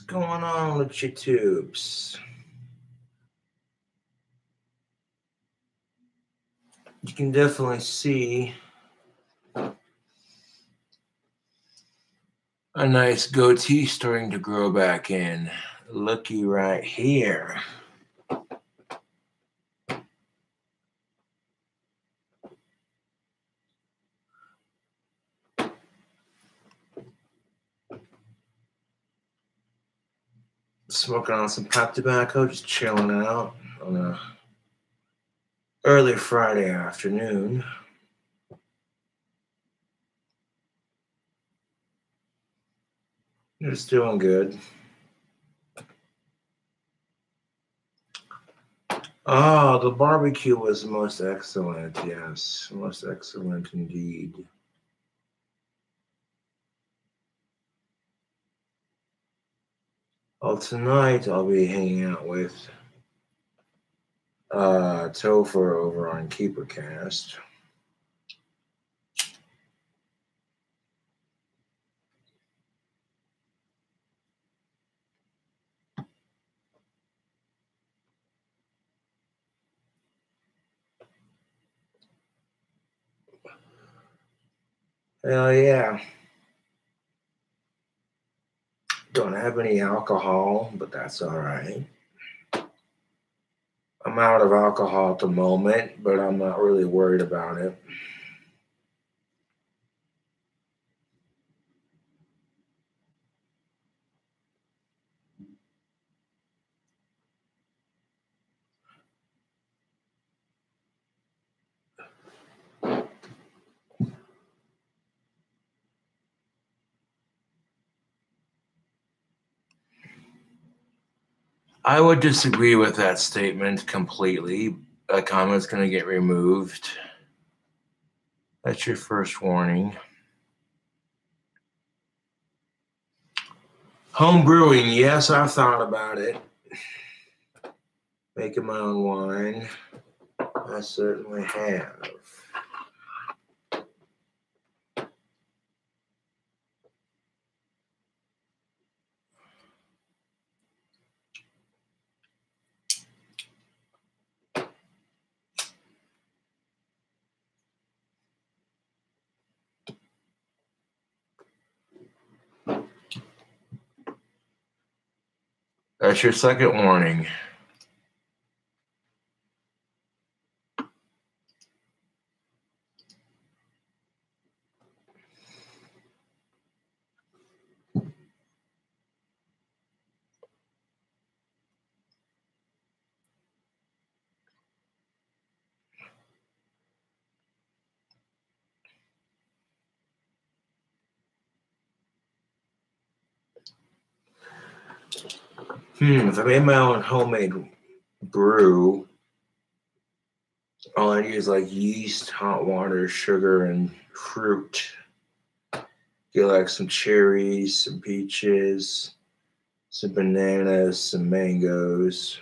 going on with your tubes? You can definitely see a nice goatee starting to grow back in. Looky right here. Smoking on some pipe tobacco, just chilling out on a early Friday afternoon. Just doing good. Oh, the barbecue was most excellent. Yes, most excellent indeed. Well, tonight I'll be hanging out with Topher over on KeeperCast. Hell yeah. Don't have any alcohol, but that's all right. I'm out of alcohol at the moment, but I'm not really worried about it. I would disagree with that statement completely. A comment's going to get removed. That's your first warning. Home brewing, yes, I've thought about it. Making my own wine, I certainly have. That's your second warning. If I made my own homemade brew, all I use like yeast, hot water, sugar, and fruit. Get like some cherries, some peaches, some bananas, some mangoes.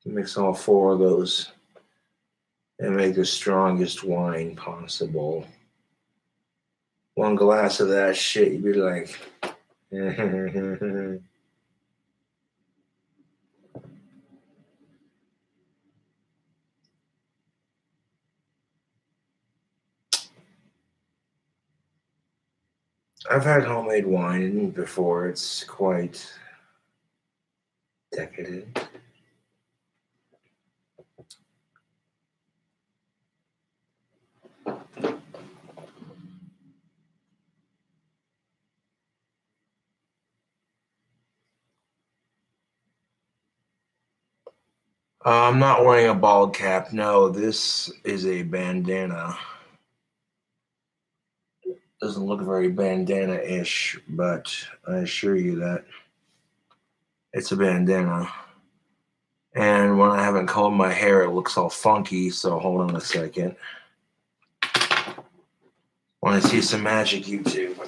Mix all four of those and make the strongest wine possible. One glass of that shit, you'd be like, I've had homemade wine before. It's quite decadent. I'm not wearing a bald cap. No, this is a bandana. Doesn't look very bandana-ish, but I assure you that it's a bandana. And when I haven't combed my hair, it looks all funky, so hold on a second. Want to see some magic, YouTube?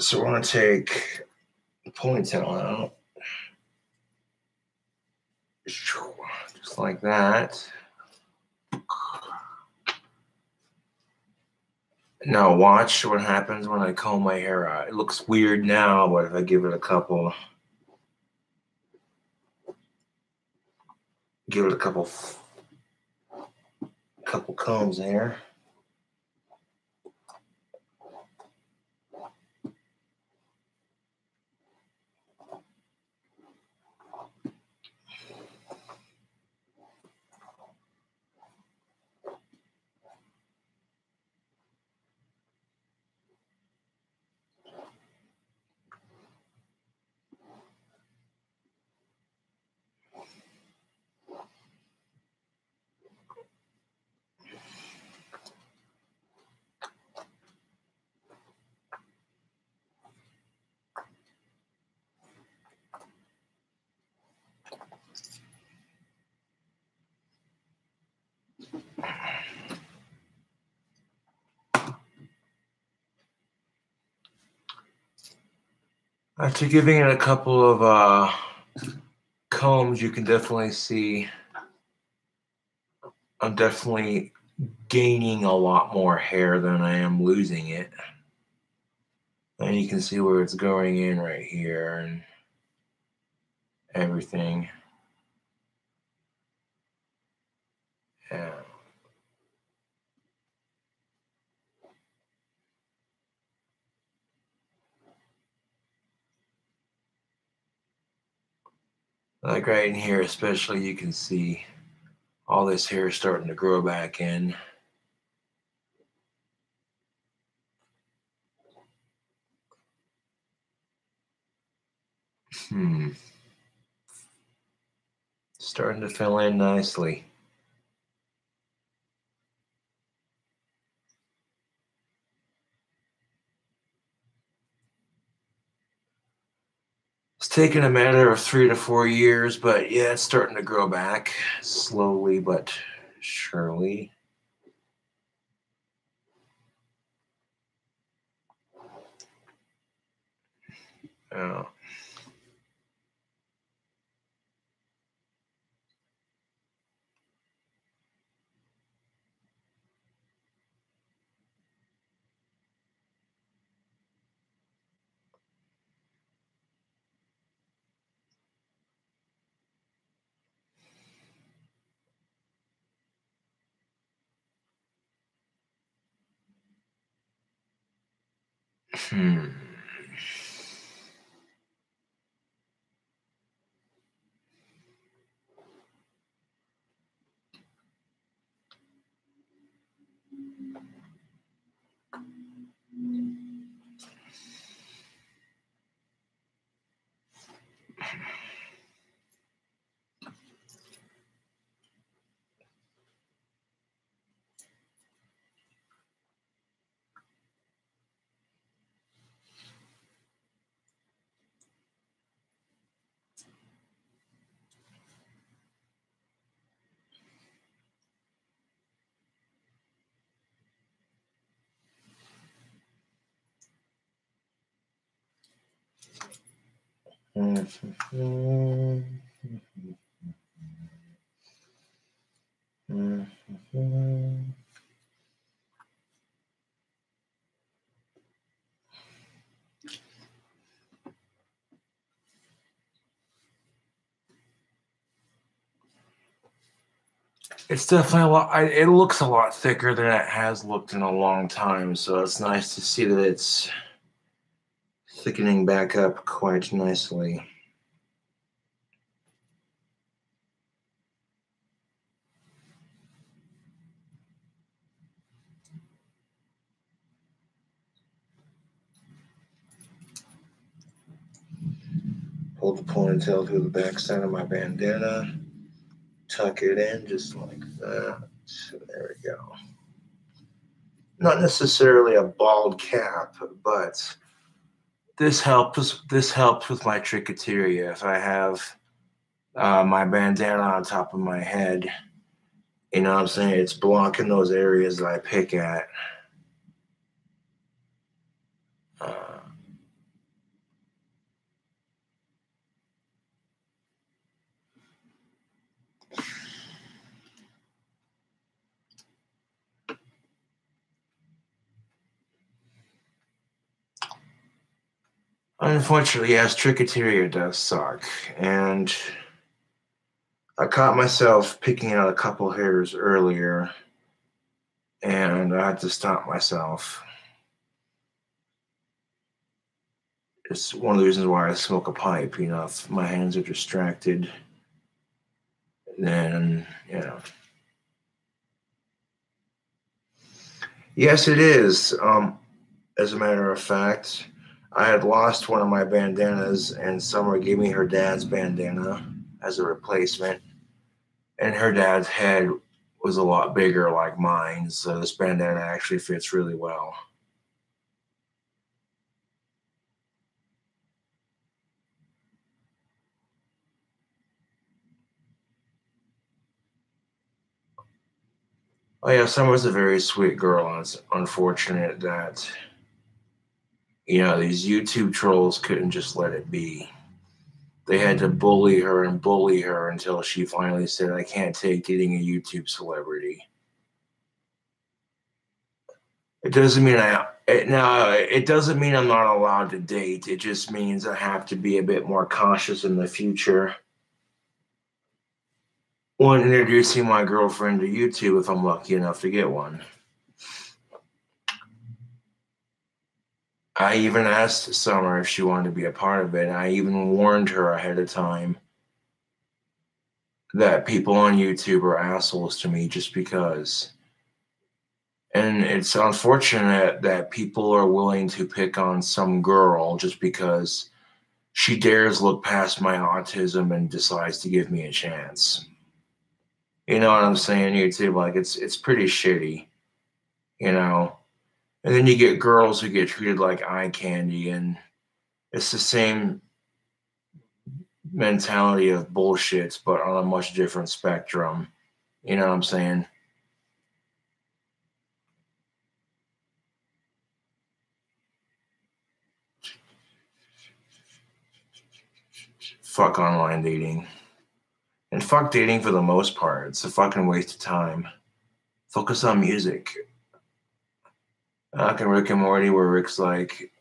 So I want to take ponytail out. Just like that. Now watch what happens when I comb my hair out. It looks weird now, but if I give it a couple combs there. After giving it a couple of combs, you can definitely see I'm definitely gaining a lot more hair than I am losing it. And you can see where it's going in right here and everything. Yeah. Like right in here, especially, you can see all this hair starting to grow back in. Starting to fill in nicely. It's taken a matter of 3 to 4 years, but yeah, it's starting to grow back slowly but surely. Oh. It's definitely a lot. It looks a lot thicker than it has looked in a long time, so it's nice to see that it's thickening back up quite nicely. Hold the ponytail through the back side of my bandana, tuck it in just like that. There we go. Not necessarily a bald cap, but this helps with my trichoteria. If I have my bandana on top of my head, you know what I'm saying? It's blocking those areas that I pick at. Unfortunately, yes, Trichoteria does suck. And I caught myself picking out a couple hairs earlier, and I had to stop myself. It's one of the reasons why I smoke a pipe. You know, if my hands are distracted, then, you know. Yes, it is. As a matter of fact, I had lost one of my bandanas, and Summer gave me her dad's bandana as a replacement. And her dad's head was a lot bigger, like mine, so this bandana actually fits really well. Oh yeah, Summer's a very sweet girl, and it's unfortunate that these YouTube trolls couldn't just let it be. They had to bully her and bully her until she finally said, "I can't take dating a YouTube celebrity." It doesn't mean it doesn't mean I'm not allowed to date. It just means I have to be a bit more cautious in the future when introducing my girlfriend to YouTube if I'm lucky enough to get one. I even asked Summer if she wanted to be a part of it. I even warned her ahead of time that people on YouTube are assholes to me just because. And it's unfortunate that people are willing to pick on some girl just because she dares look past my autism and decides to give me a chance. You know what I'm saying, YouTube? Like it's pretty shitty, you know. And then you get girls who get treated like eye candy, and it's the same mentality of bullshits, but on a much different spectrum. You know what I'm saying? Fuck online dating. And fuck dating for the most part. It's a fucking waste of time. Focus on music. Like in Rick and Morty, where Rick's like,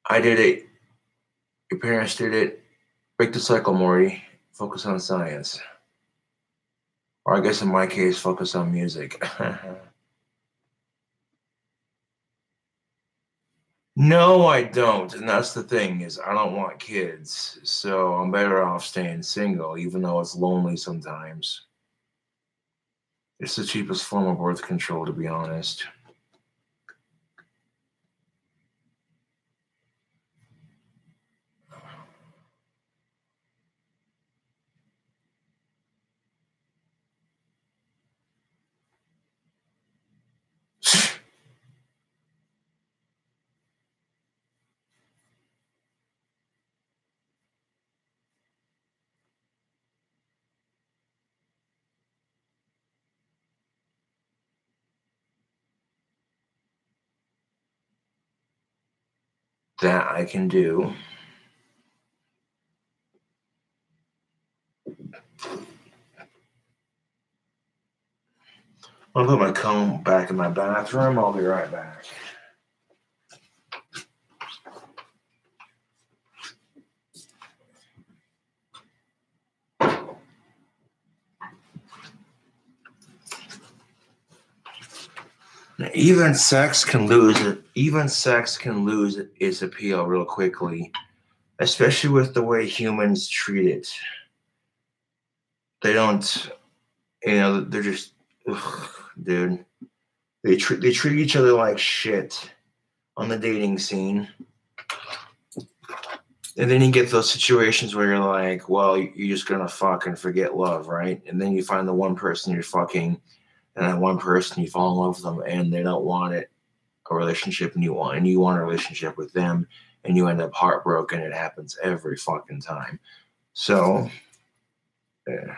I did it. Your parents did it. Break the cycle, Morty. Focus on science. Or I guess in my case, focus on music. No, I don't. And that's the thing is I don't want kids. So I'm better off staying single, even though it's lonely sometimes. It's the cheapest form of birth control, to be honest. That I can do. I'll put my comb back in my bathroom. I'll be right back. Even sex can lose it. Even sex can lose its appeal real quickly, especially with the way humans treat it. They don't, they're just, ugh, dude. They treat each other like shit on the dating scene. And then you get those situations where you're like, well, you're just gonna fuck and forget love, right? And then you find the one person you're fucking, and that one person you fall in love with them, and they don't want it a relationship, and you want a relationship with them, and you end up heartbroken. It happens every fucking time. So, yeah.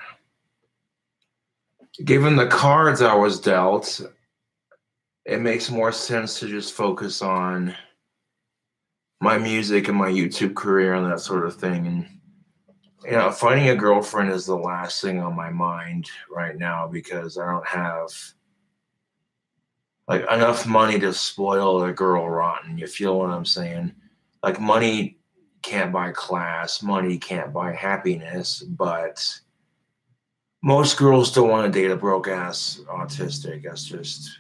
Given the cards I was dealt, it makes more sense to just focus on my music and my YouTube career and that sort of thing. And finding a girlfriend is the last thing on my mind right now because I don't have like enough money to spoil a girl rotten. You feel what I'm saying? Like money can't buy class, money can't buy happiness, but most girls don't want to date a broke ass autistic. That's just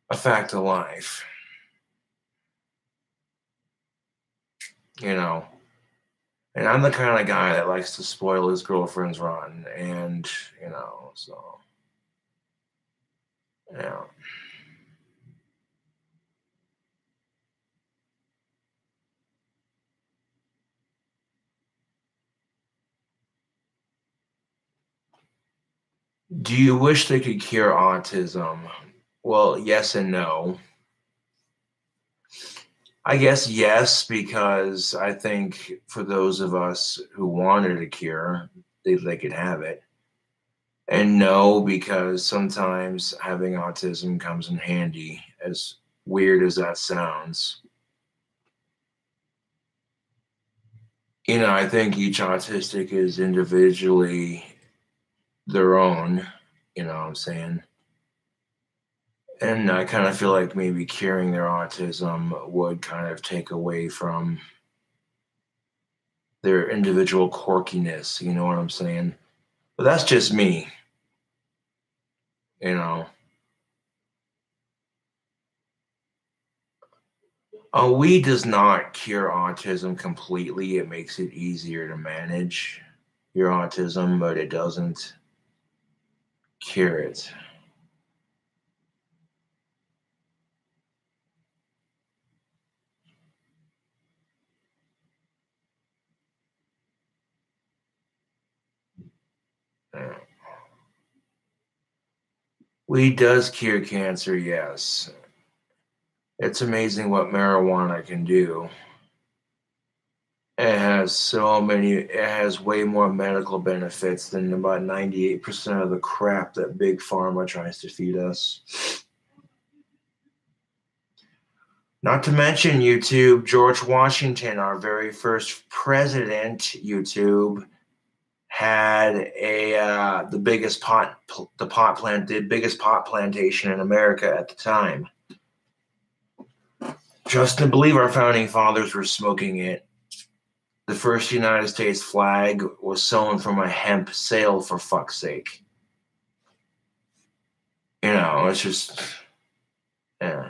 a fact of life. You know. And I'm the kind of guy that likes to spoil his girlfriend's rotten, and so yeah. Do you wish they could cure autism? Well, yes and no. I guess yes, because I think for those of us who wanted a cure, they could have it. And no, because sometimes having autism comes in handy, as weird as that sounds. I think each autistic is individually their own, you know what I'm saying? And I kind of feel like maybe curing their autism would kind of take away from their individual quirkiness, you know what I'm saying? But that's just me, you know. Weed does not cure autism completely. It makes it easier to manage your autism, but it doesn't cure it. Yeah. Weed does cure cancer, yes. It's amazing what marijuana can do. It has way more medical benefits than about 98% of the crap that big pharma tries to feed us. Not to mention YouTube, George Washington, our very first president, YouTube, had the biggest pot plantation in America at the time. Trust and believe our founding fathers were smoking it. The first United States flag was sewn from a hemp sail, for fuck's sake. It's just, yeah.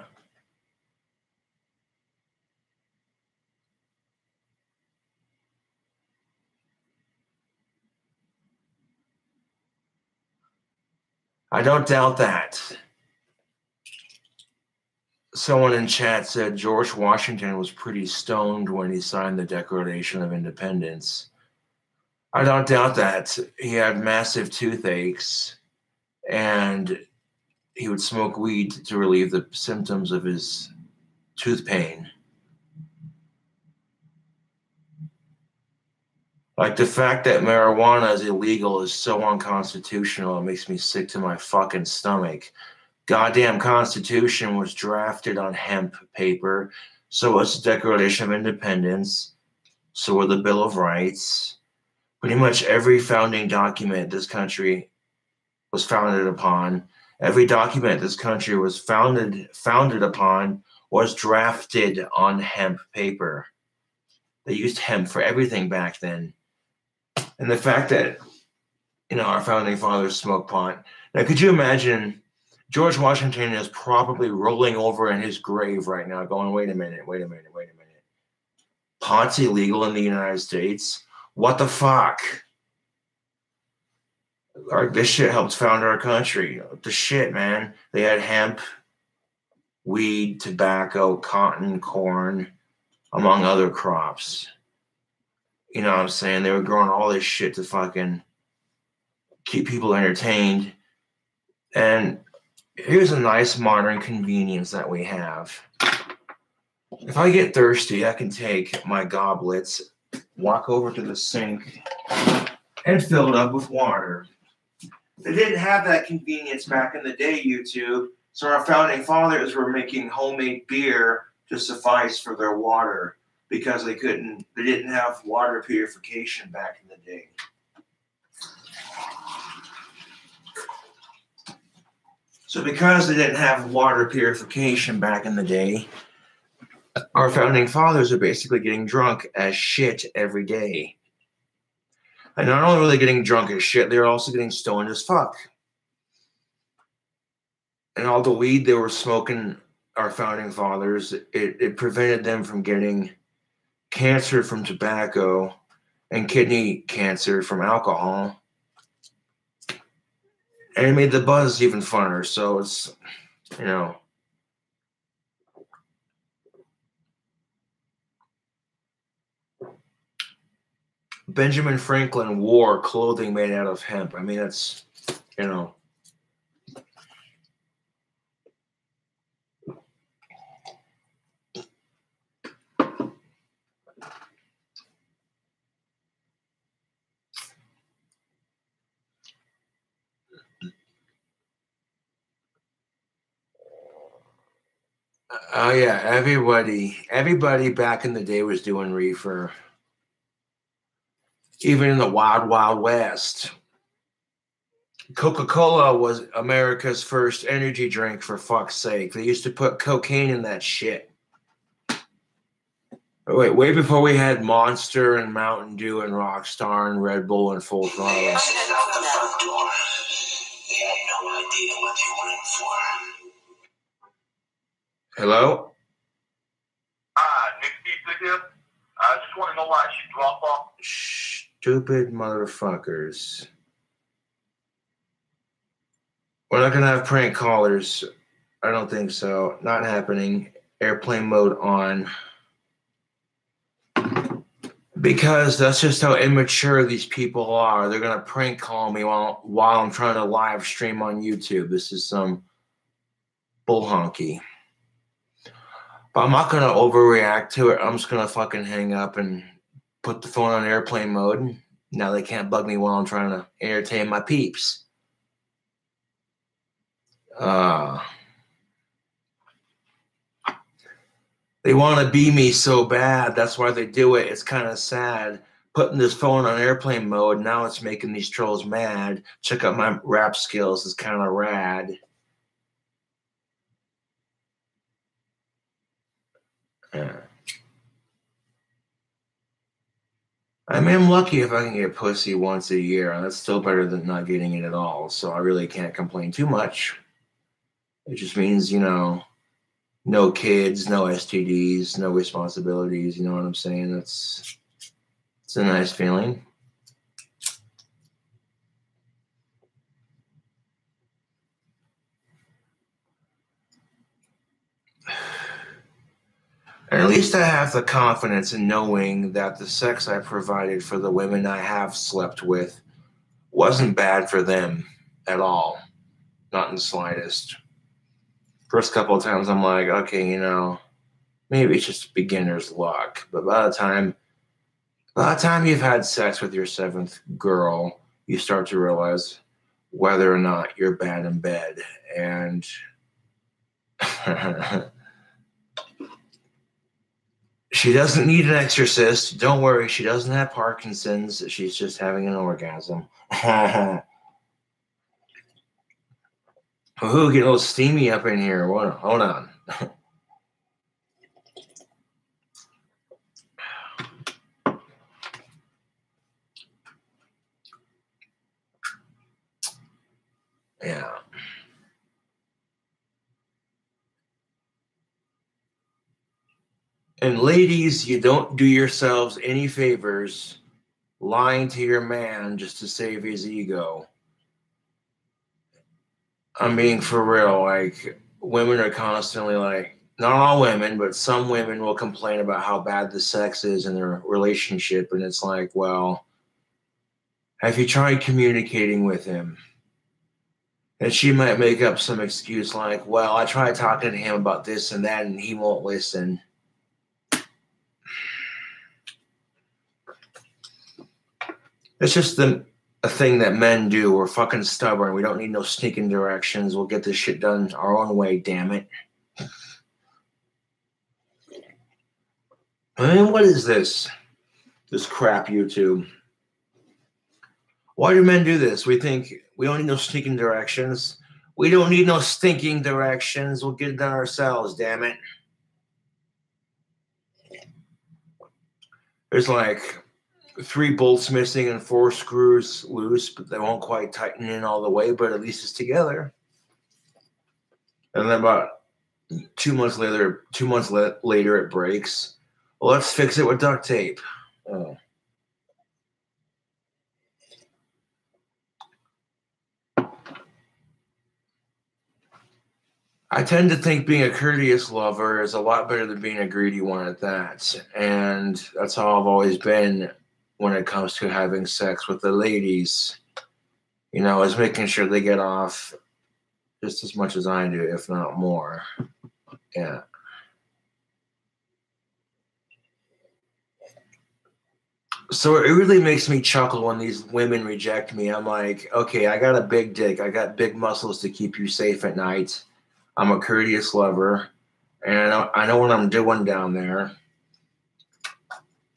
I don't doubt that. Someone in chat said George Washington was pretty stoned when he signed the Declaration of Independence. I don't doubt that. He had massive toothaches and he would smoke weed to relieve the symptoms of his tooth pain. Like the fact that marijuana is illegal is so unconstitutional, it makes me sick to my fucking stomach. Goddamn Constitution was drafted on hemp paper. So was the Declaration of Independence. So were the Bill of Rights. Pretty much every founding document this country was founded upon, every document this country was founded upon was drafted on hemp paper. They used hemp for everything back then. And the fact that, our founding fathers smoked pot. Now, could you imagine George Washington is probably rolling over in his grave right now going, wait a minute. Pot's illegal in the United States? What the fuck? This shit helped found our country. The shit, man. They had hemp, weed, tobacco, cotton, corn, among other crops. You know what I'm saying? They were growing all this shit to fucking keep people entertained. And here's a nice modern convenience that we have. If I get thirsty, I can take my goblets, walk over to the sink, and fill it up with water. They didn't have that convenience back in the day, YouTube. So our founding fathers were making homemade beer to suffice for their water because they didn't have water purification back in the day. So because they didn't have water purification back in the day, Our founding fathers are basically getting drunk as shit every day. And not only were they getting drunk as shit, they were also getting stoned as fuck. And all the weed they were smoking, our founding fathers, it prevented them from getting cancer from tobacco and kidney cancer from alcohol. And it made the buzz even funner. So it's, you know. Benjamin Franklin wore clothing made out of hemp. I mean, that's, you know. Oh yeah, everybody back in the day was doing reefer. Even in the wild, wild west. Coca-Cola was America's first energy drink, for fuck's sake. They used to put cocaine in that shit. Wait, way before we had Monster and Mountain Dew and Rockstar and Red Bull and Full Throttle. They had no idea what you were in for. Hello? Nick Steve here. I just want to know why I should drop off. Stupid motherfuckers. We're not going to have prank callers. I don't think so. Not happening. Airplane mode on. Because that's just how immature these people are. They're going to prank call me while I'm trying to live stream on YouTube. This is some bull honky. But I'm not going to overreact to it. I'm just going to fucking hang up and put the phone on airplane mode. Now they can't bug me while I'm trying to entertain my peeps. They want to be me so bad. That's why they do it. It's kind of sad. Putting this phone on airplane mode, now it's making these trolls mad. Check out my rap skills. It's kind of rad. I mean, I'm lucky if I can get pussy once a year. That's still better than not getting it at all. So I really can't complain too much. It just means, you know, no kids, no STDs, no responsibilities. You know what I'm saying? It's a nice feeling. And at least I have the confidence in knowing that the sex I provided for the women I have slept with wasn't bad for them at all. Not in the slightest. First couple of times I'm like, okay, you know, maybe it's just beginner's luck. But by the time you've had sex with your seventh girl, you start to realize whether or not you're bad in bed. And she doesn't need an exorcist. Don't worry, she doesn't have Parkinson's. She's just having an orgasm. Ooh, get a little steamy up in here. Hold on. Yeah. And ladies, you don't do yourselves any favors lying to your man just to save his ego. I'm being for real. Like, women are constantly like, not all women, but some women will complain about how bad the sex is in their relationship. And it's like, well, have you tried communicating with him? And she might make up some excuse like, well, I tried talking to him about this and that, and he won't listen. It's just a thing that men do. We're fucking stubborn. We don't need no sneaking directions. We'll get this shit done our own way, damn it. I mean, what is this? This crap YouTube. Why do men do this? We think we don't need no sneaking directions. We don't need no stinking directions. We'll get it done ourselves, damn it. there's like 3 bolts missing and 4 screws loose, but they won't quite tighten in all the way, but at least it's together. And then about 2 months later, later it breaks. Well, let's fix it with duct tape. Oh. I tend to think being a courteous lover is a lot better than being a greedy one at that. And that's how I've always been when it comes to having sex with the ladies. You know, is making sure they get off just as much as I do, if not more. Yeah. So it really makes me chuckle when these women reject me. I'm like, okay, I got a big dick. I got big muscles to keep you safe at night. I'm a courteous lover, and I know what I'm doing down there.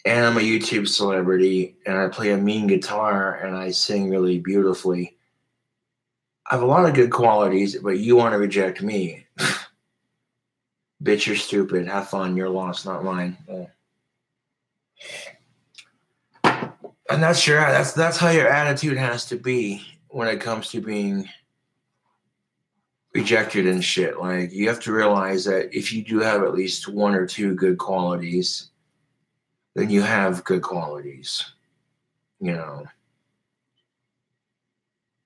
And I'm a YouTube celebrity, and I play a mean guitar, and I sing really beautifully. I have a lot of good qualities, but you want to reject me. Bitch, you're stupid. Have fun. Your loss, not mine. And that's how your attitude has to be when it comes to being rejected and shit. Like, you have to realize that if you do have at least 1 or 2 good qualities, then you have good qualities, you know.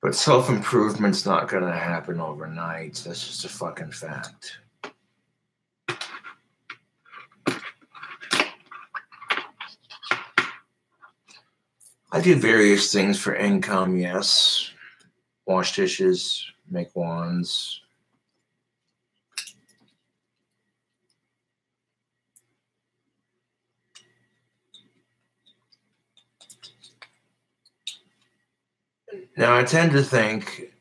But self-improvement's not gonna happen overnight. That's just a fucking fact. I do various things for income, yes. Wash dishes, make wands. Now, I tend to think,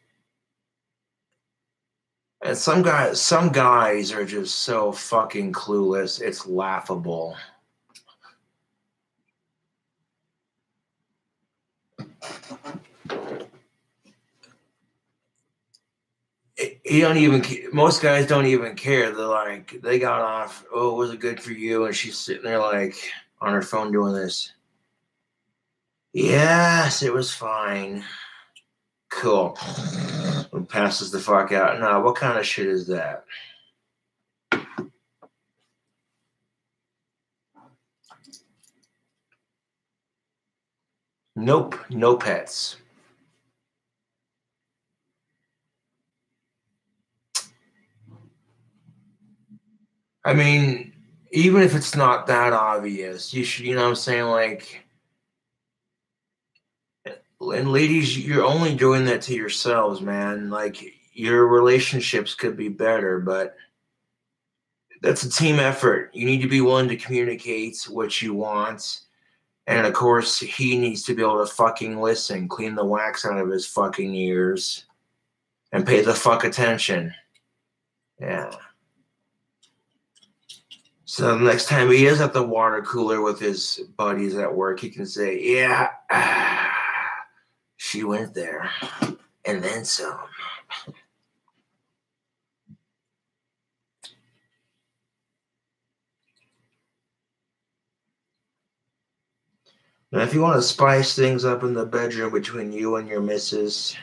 and some guys are just so fucking clueless, it's laughable. Most guys don't even care. They're like, they got off, oh, was it good for you? And she's sitting there like on her phone doing this. Yes, it was fine. Cool. And passes the fuck out. Nah, what kind of shit is that? Nope, no pets. I mean, even if it's not that obvious, you should, you know what I'm saying? Like, and ladies, you're only doing that to yourselves, man. Like, your relationships could be better, but that's a team effort. You need to be willing to communicate what you want. And of course, he needs to be able to fucking listen, clean the wax out of his fucking ears, and pay the fuck attention. Yeah. So the next time he is at the water cooler with his buddies at work, he can say, yeah, she went there, and then some. Now, if you want to spice things up in the bedroom between you and your missus,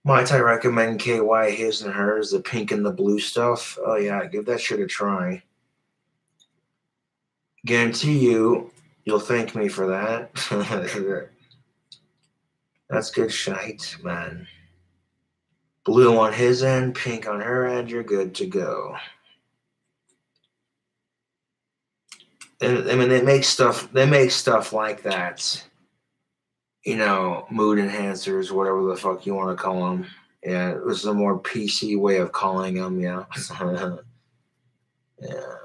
might I recommend KY, his and hers, the pink and the blue stuff? Oh yeah, give that shit a try. Guarantee you'll thank me for that. That's good shite, man. Blue on his end, pink on her end, you're good to go. And I mean, they make stuff like that. You know, mood enhancers, whatever the fuck you want to call them. Yeah, this is a more PC way of calling them, yeah. Yeah.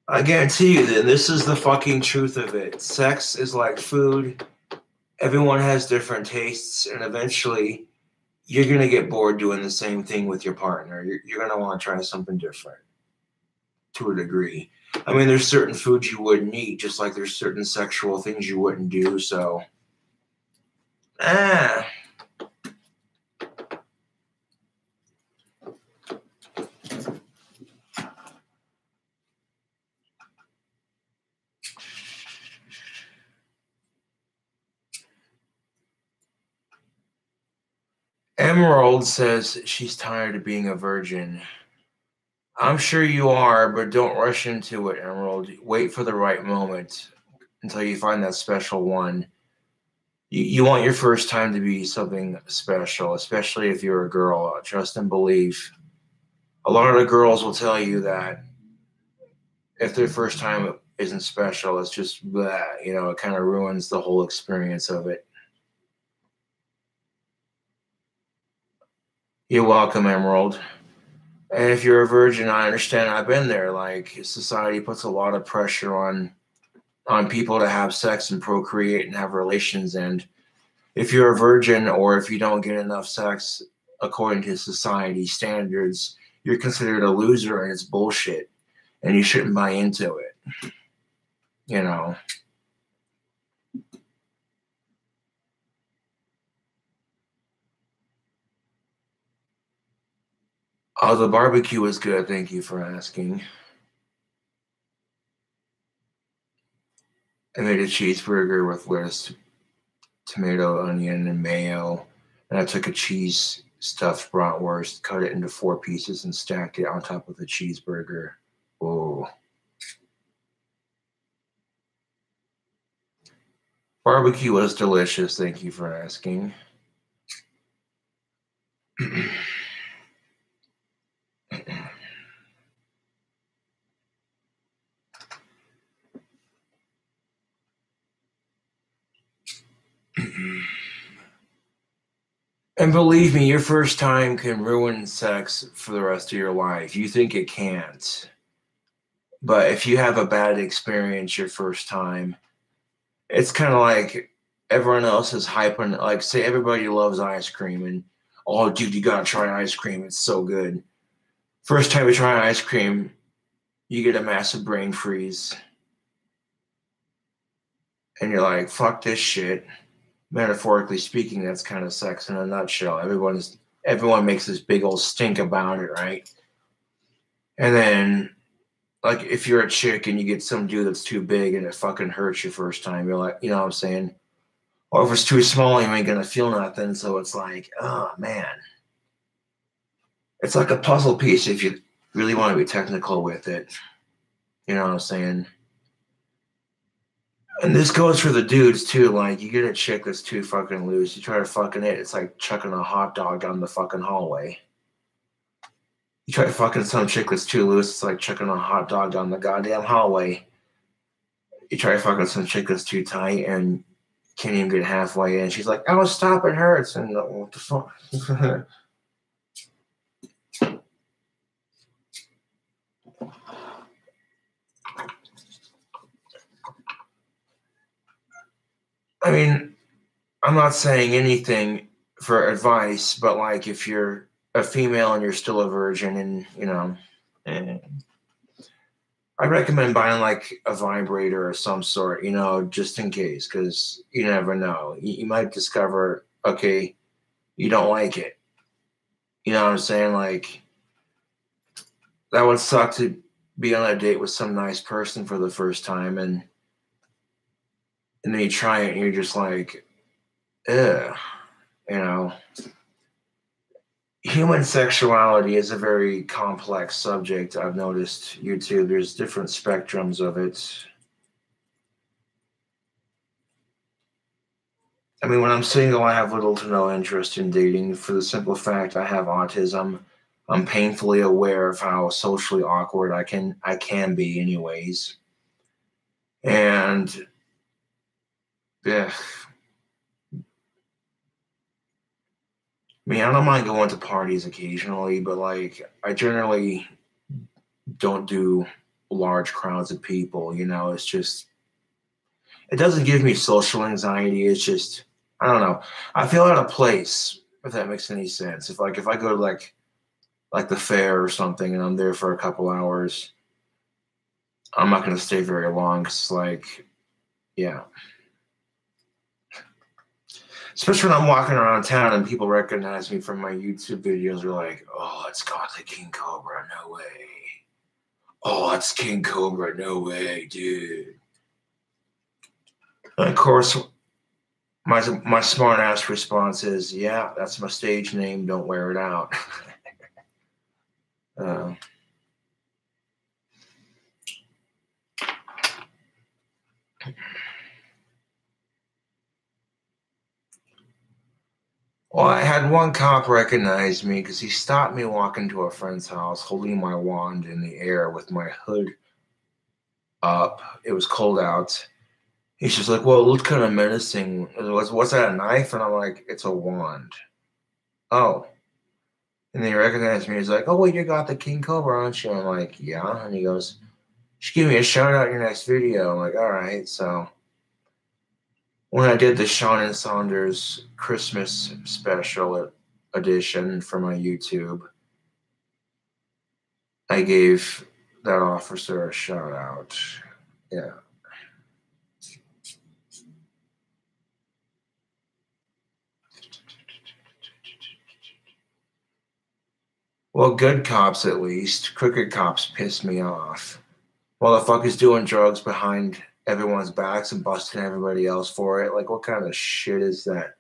I guarantee you that this is the fucking truth of it. Sex is like food. Everyone has different tastes, and eventually you're going to get bored doing the same thing with your partner. You're going to want to try something different to a degree. I mean, there's certain foods you wouldn't eat, just like there's certain sexual things you wouldn't do, so. Emerald says she's tired of being a virgin. I'm sure you are, but don't rush into it, Emerald. Wait for the right moment until you find that special one. You want your first time to be something special, especially if you're a girl. Trust and believe. A lot of the girls will tell you that if their first time isn't special, it's just blah, it kind of ruins the whole experience of it. You're welcome, Emerald. And if you're a virgin, I understand. I've been there. Like, society puts a lot of pressure on people to have sex and procreate and have relations. And if you're a virgin or if you don't get enough sex according to society standards, you're considered a loser and it's bullshit. And you shouldn't buy into it. Oh, the barbecue was good. Thank you for asking. I made a cheeseburger with lettuce, tomato, onion, and mayo. And I took a cheese stuffed bratwurst, cut it into 4 pieces, and stacked it on top of the cheeseburger. Oh. Barbecue was delicious. Thank you for asking. And believe me, your first time can ruin sex for the rest of your life. You think it can't. But if you have a bad experience your first time, it's kind of like everyone else is hyping. Like, say everybody loves ice cream and, oh, dude, you got to try ice cream. It's so good. First time you try ice cream, you get a massive brain freeze. And you're like, fuck this shit. Metaphorically speaking, that's kind of sex in a nutshell. Everyone makes this big old stink about it, right? And then, like, if you're a chick and you get some dude that's too big and it fucking hurts your first time, you're like, you know what I'm saying? Or if it's too small, you ain't gonna feel nothing. So it's like, oh man. It's like a puzzle piece if you really want to be technical with it. You know what I'm saying? And this goes for the dudes too. Like, you get a chick that's too fucking loose, you try to fucking it, it's like chucking a hot dog down the fucking hallway. You try to fucking some chick that's too loose, it's like chucking a hot dog down the goddamn hallway. You try to fucking some chick that's too tight and can't even get halfway in. She's like, "Oh, stop, it hurts." And what the fuck? I mean, I'm not saying anything for advice, but like if you're a female and you're still a virgin and, I recommend buying like a vibrator of some sort, just in case, because you never know. You might discover, okay, you don't like it. You know what I'm saying? Like, that would suck to be on a date with some nice person for the first time and then you try it and you're just like, ugh, you know. Human sexuality is a very complex subject. I've noticed YouTube, there's different spectrums of it. I mean, when I'm single, I have little to no interest in dating for the simple fact I have autism. I'm painfully aware of how socially awkward I can be anyways. And yeah, I mean, I don't mind going to parties occasionally, but like I generally don't do large crowds of people, it's just it doesn't give me social anxiety. It's just I don't know. I feel out of place, if that makes any sense. If I go to like the fair or something and I'm there for a couple hours, I'm not gonna stay very long because yeah. Especially when I'm walking around town and people recognize me from my YouTube videos. They're like, "Oh, it's got the King Cobra, no way. Oh, that's King Cobra, no way, dude." And of course, My smart ass response is, yeah, that's my stage name. Don't wear it out. Well, I had one cop recognize me because he stopped me walking to a friend's house holding my wand in the air with my hood up. It was cold out. He's just like, well, it looked kind of menacing. What's that, a knife? And I'm like, it's a wand. Oh. And then he recognized me. He's like, oh, wait, you got the King Cobra, aren't you? I'm like, yeah. And he goes, just give me a shout out in your next video. I'm like, all right. So when I did the Sean and Saunders Christmas special edition for my YouTube, I gave that officer a shout out. Yeah. Well, good cops at least. Crooked cops piss me off. Motherfuckers doing drugs behind everyone's backs and busting everybody else for it. Like, what kind of shit is that?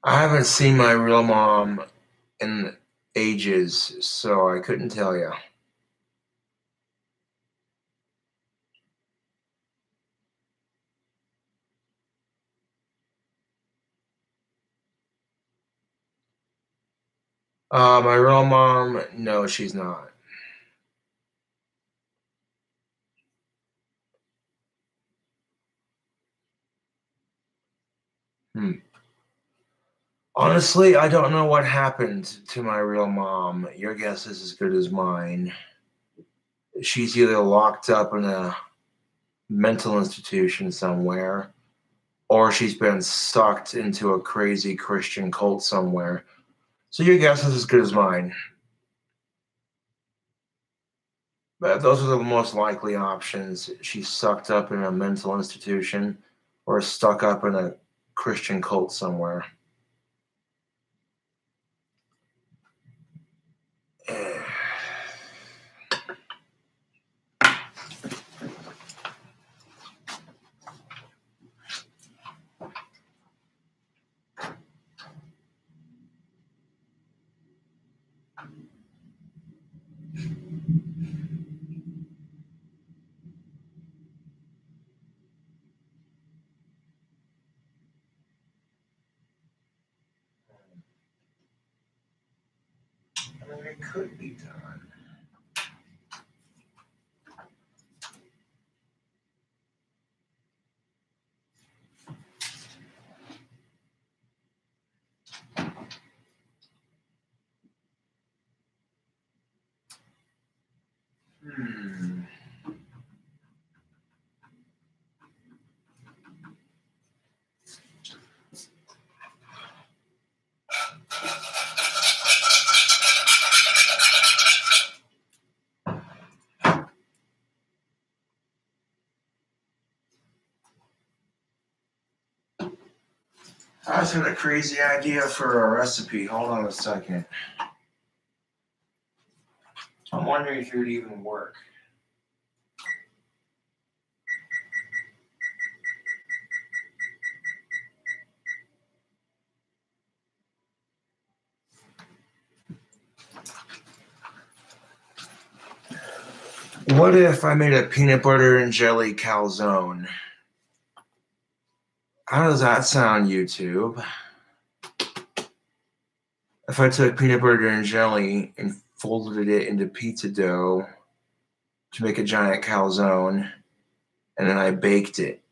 I haven't seen my real mom in ages, so I couldn't tell you. My real mom, no, she's not. Honestly, I don't know what happened to my real mom. Your guess is as good as mine. She's either locked up in a mental institution somewhere, or she's been sucked into a crazy Christian cult somewhere. So your guess is as good as mine. But those are the most likely options. She's sucked up in a mental institution or stuck up in a Christian cult somewhere. I mean, it could be done. I was had a crazy idea for a recipe. Hold on a second. I'm wondering if it would even work. What if I made a peanut butter and jelly calzone? How does that sound, YouTube? If I took peanut butter and jelly and folded it into pizza dough to make a giant calzone, and then I baked it.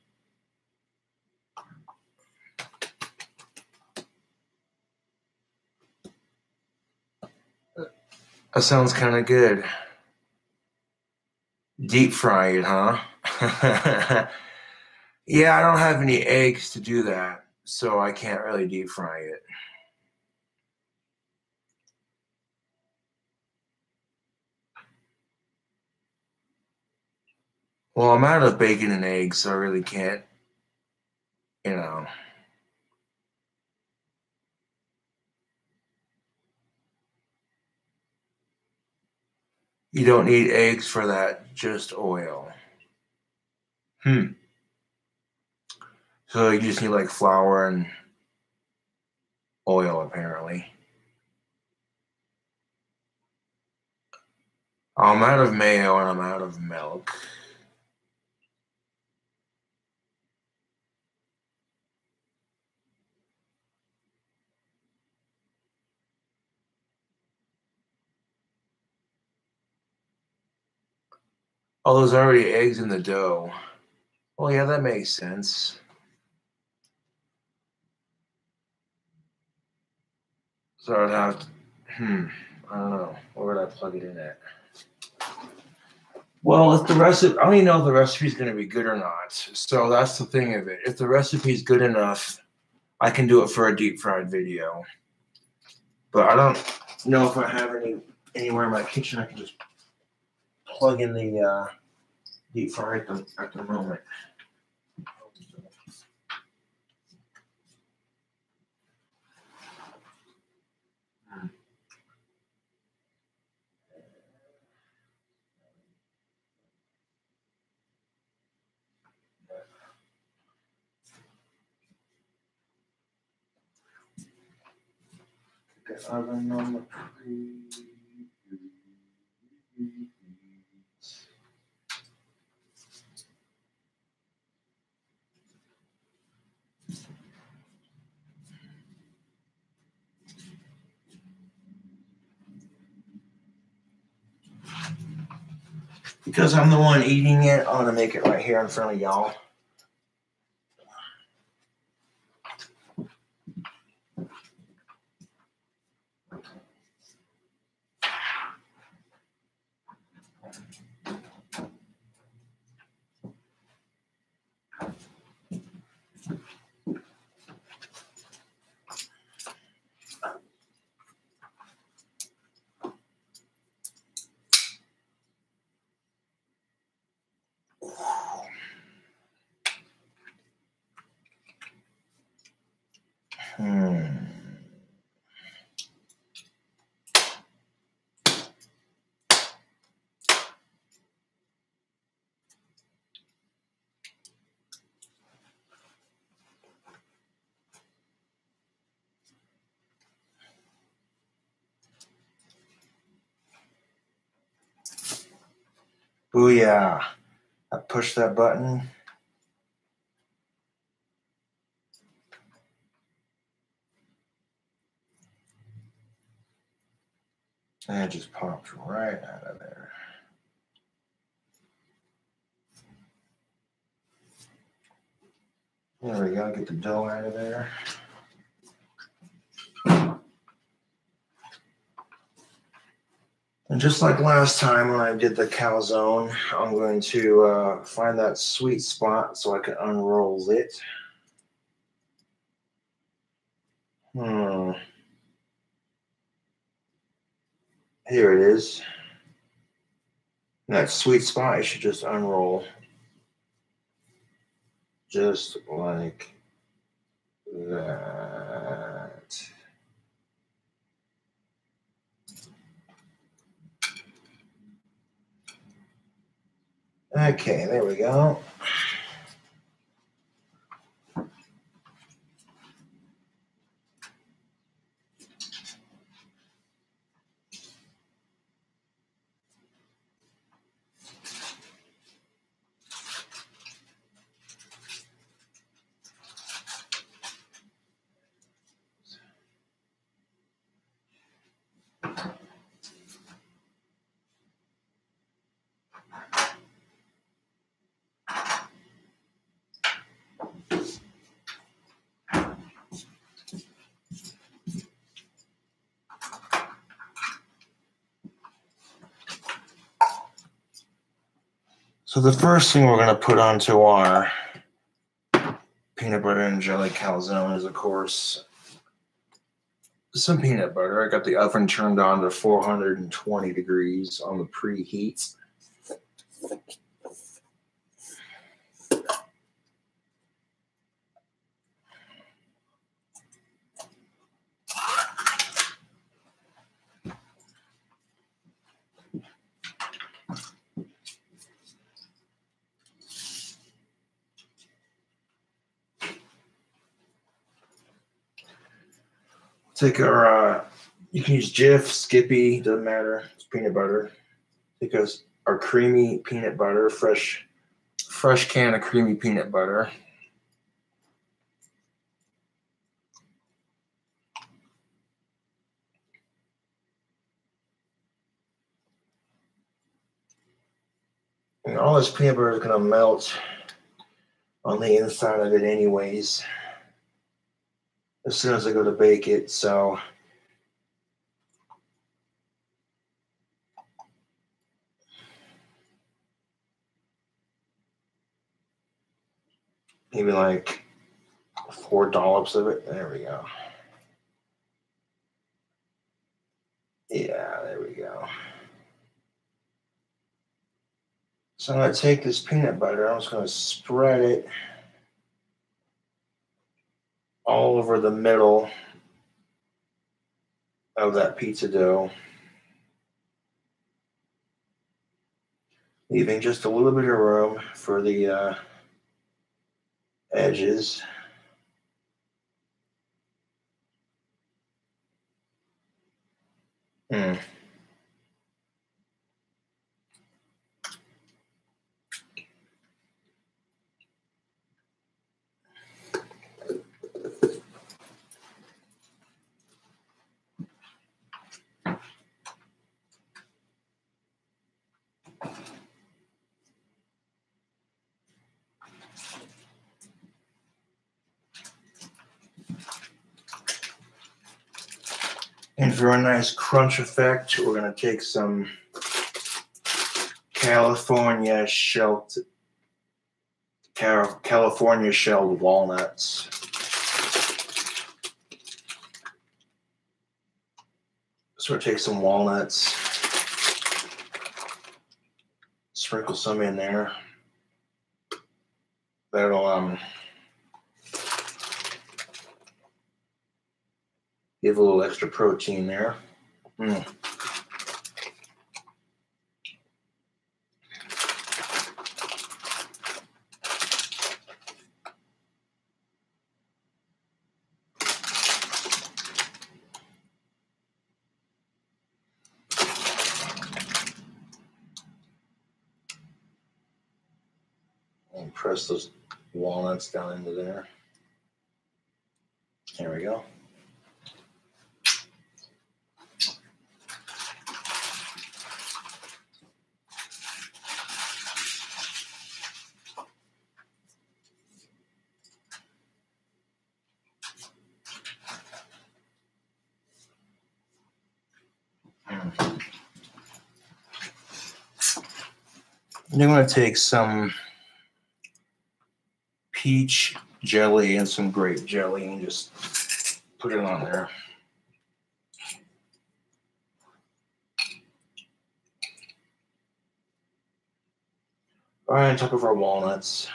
That sounds kind of good. Deep fry it, huh? Yeah, I don't have any eggs to do that, so I can't really deep fry it. Well, I'm out of bacon and eggs, so I really can't, you know. You don't need eggs for that, just oil. So you just need like flour and oil, apparently. I'm out of mayo and I'm out of milk. Oh, there's already eggs in the dough. Well, yeah, that makes sense. So I'd have to, I don't know. Where would I plug it in at? Well, if the recipe, I don't even know if the recipe is going to be good or not. So that's the thing of it. If the recipe is good enough, I can do it for a deep fried video. But I don't know if I have anywhere in my kitchen I can just plug in the deep fryer at the moment. The oven on the preheat. Because I'm the one eating it, I'm gonna make it right here in front of y'all. Booyah. I push that button. And it just popped right out of there. There we go. Get the dough out of there. And just like last time when I did the calzone, I'm going to find that sweet spot so I can unroll it. Here it is. That sweet spot, you should just unroll. Just like that. Okay, there we go. So the first thing we're going to put onto our peanut butter and jelly calzone is, of course, some peanut butter. I got the oven turned on to 420 degrees on the preheat. Take our, you can use Jif, Skippy, doesn't matter. It's peanut butter. Because our creamy peanut butter, fresh can of creamy peanut butter. And all this peanut butter is going to melt on the inside of it anyways, as soon as I go to bake it. So maybe like 4 dollops of it. There we go. Yeah, there we go. So I'm going to take this peanut butter, I'm just going to spread it all over the middle of that pizza dough, leaving just a little bit of room for the edges. And for a nice crunch effect, we're going to take some California shelled walnuts. So we'll take some walnuts, sprinkle some in there. That'll give a little extra protein there. And press those walnuts down into there. There we go. And I'm going to take some peach jelly and some grape jelly and just put it on there. Right on top of our walnuts.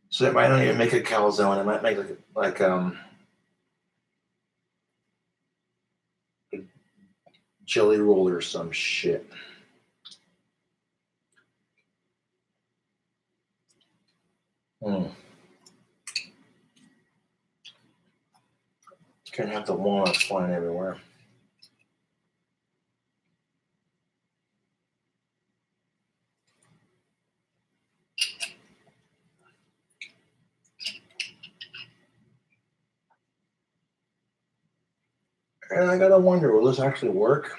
So it might not even make a calzone. It might make like a jelly roll or some shit. Can't have the walnuts flying everywhere. And I gotta wonder, will this actually work?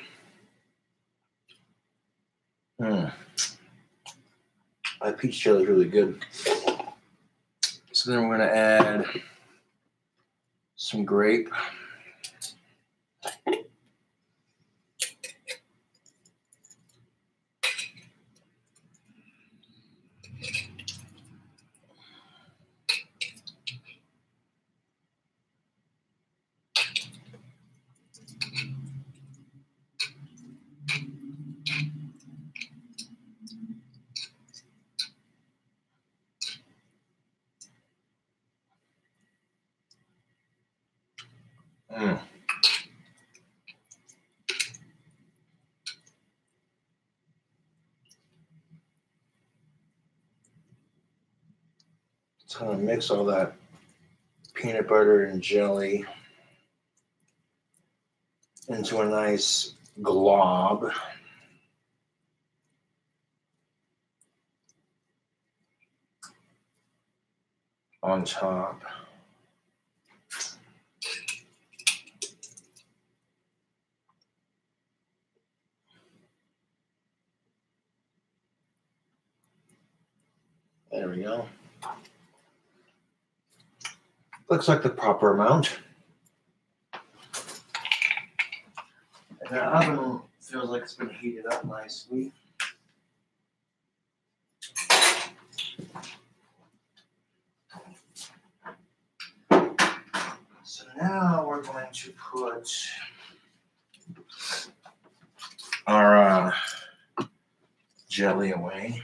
That peach jelly is really good. So then we're gonna add some grape. So I'm gonna mix all that peanut butter and jelly into a nice glob. On top. There we go. Looks like the proper amount. And the oven feels like it's been heated up nicely. So now we're going to put our jelly away.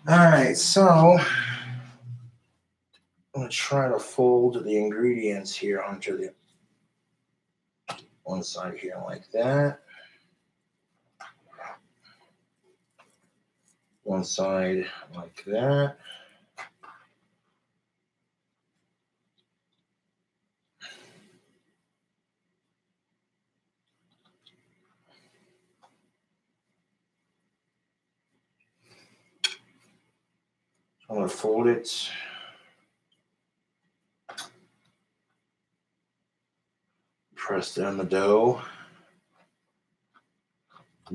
All right, so I'm going to try to fold the ingredients here onto the one side here like that. One side like that. I'm going to fold it. Press down the dough.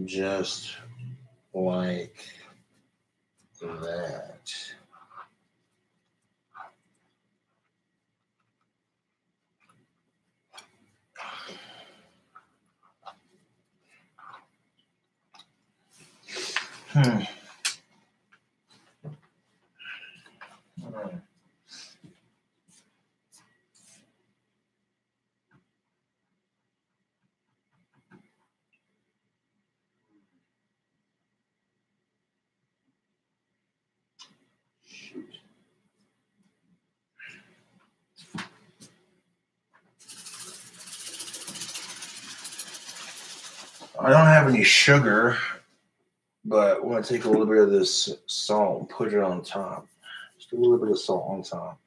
Just like that. I don't have any sugar, but I'm going to take a little bit of this salt and put it on top. Just a little bit of salt on top.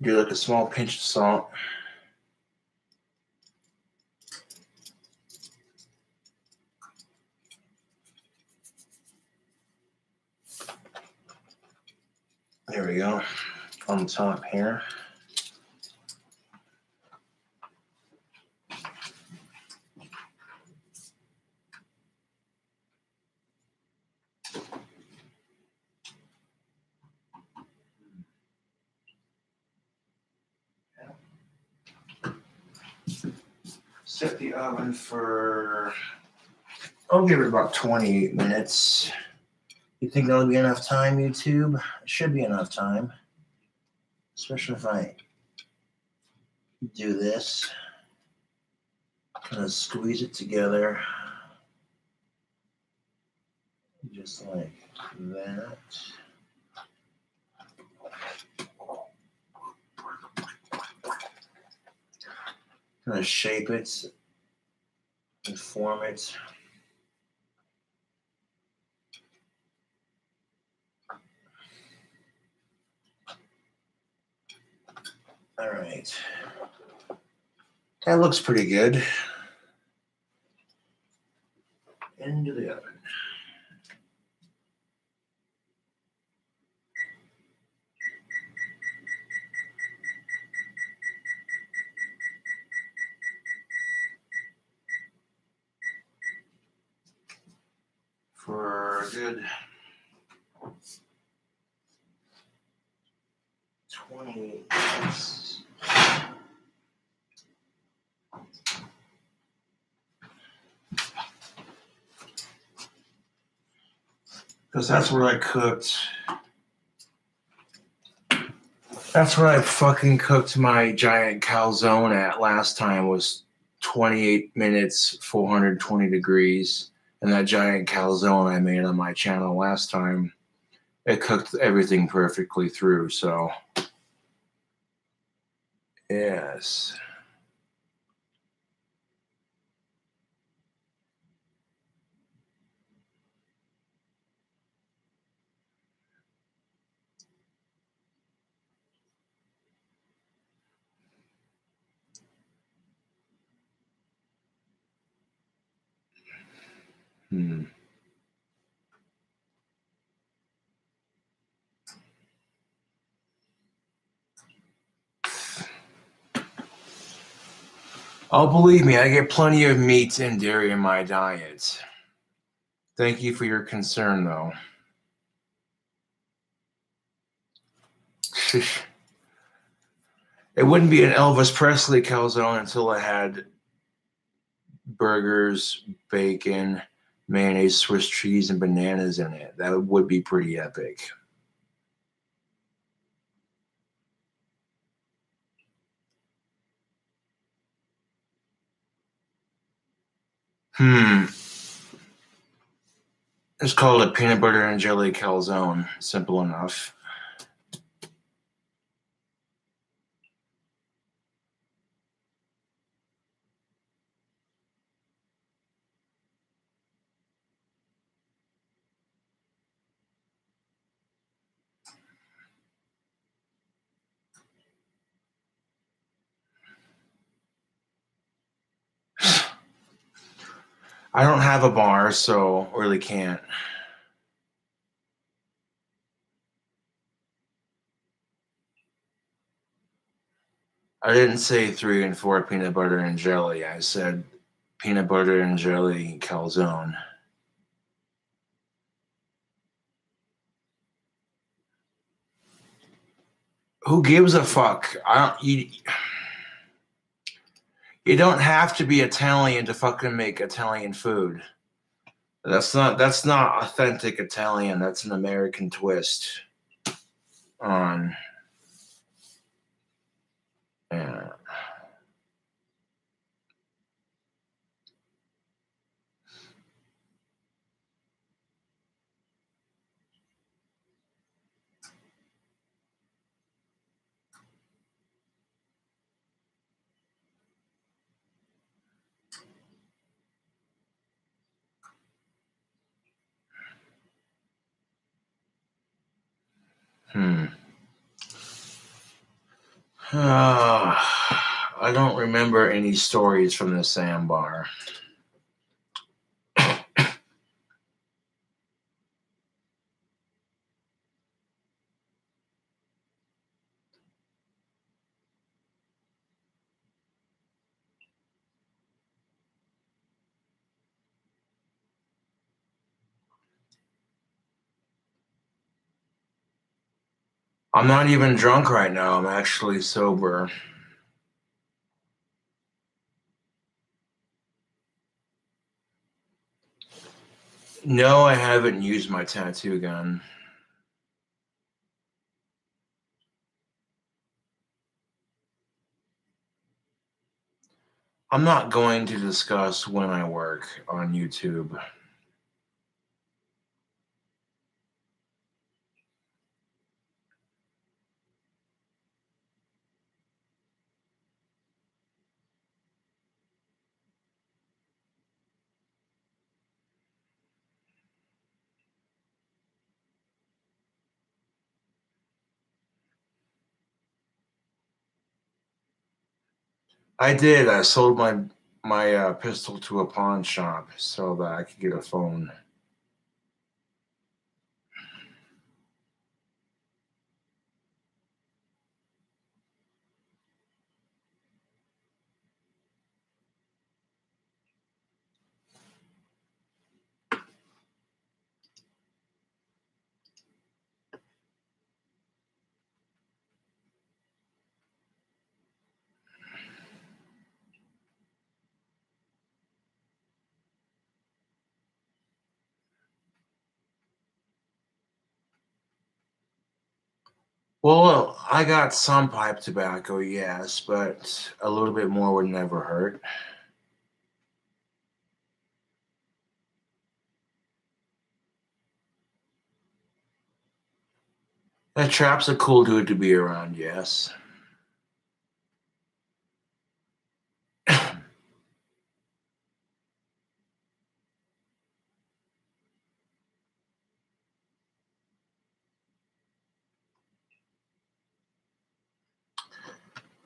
Do like a small pinch of salt. There we go. On top here. Set the oven for, I'll give it about 28 minutes. You think that'll be enough time, YouTube? It should be enough time. Especially if I do this. Kind of squeeze it together. Just like that. Kind of shape it and form it. All right. That looks pretty good. Into the oven. For a good 20 minutes. Because that's where I cooked. That's where I fucking cooked my giant calzone at last time, was 28 minutes, 420 degrees. And that giant calzone I made on my channel last time it cooked everything perfectly through. So, yes. Oh, believe me, I get plenty of meat and dairy in my diet. Thank you for your concern, though. It wouldn't be an Elvis Presley calzone until I had burgers, bacon, mayonnaise, Swiss cheese, and bananas in it. That would be pretty epic. It's called a peanut butter and jelly calzone. Simple enough. I don't have a bar, so really can't. I didn't say 3 and 4 peanut butter and jelly. I said peanut butter and jelly calzone. Who gives a fuck? You don't have to be Italian to fucking make Italian food. That's not authentic Italian. That's an American twist on. Yeah. I don't remember any stories from the sandbar. I'm not even drunk right now. I'm actually sober. No, I haven't used my tattoo gun. I'm not going to discuss when I work on YouTube. I did. I sold my pistol to a pawn shop so that I could get a phone. Well, I got some pipe tobacco, yes, but a little bit more would never hurt. That Trap's a cool dude to be around, yes.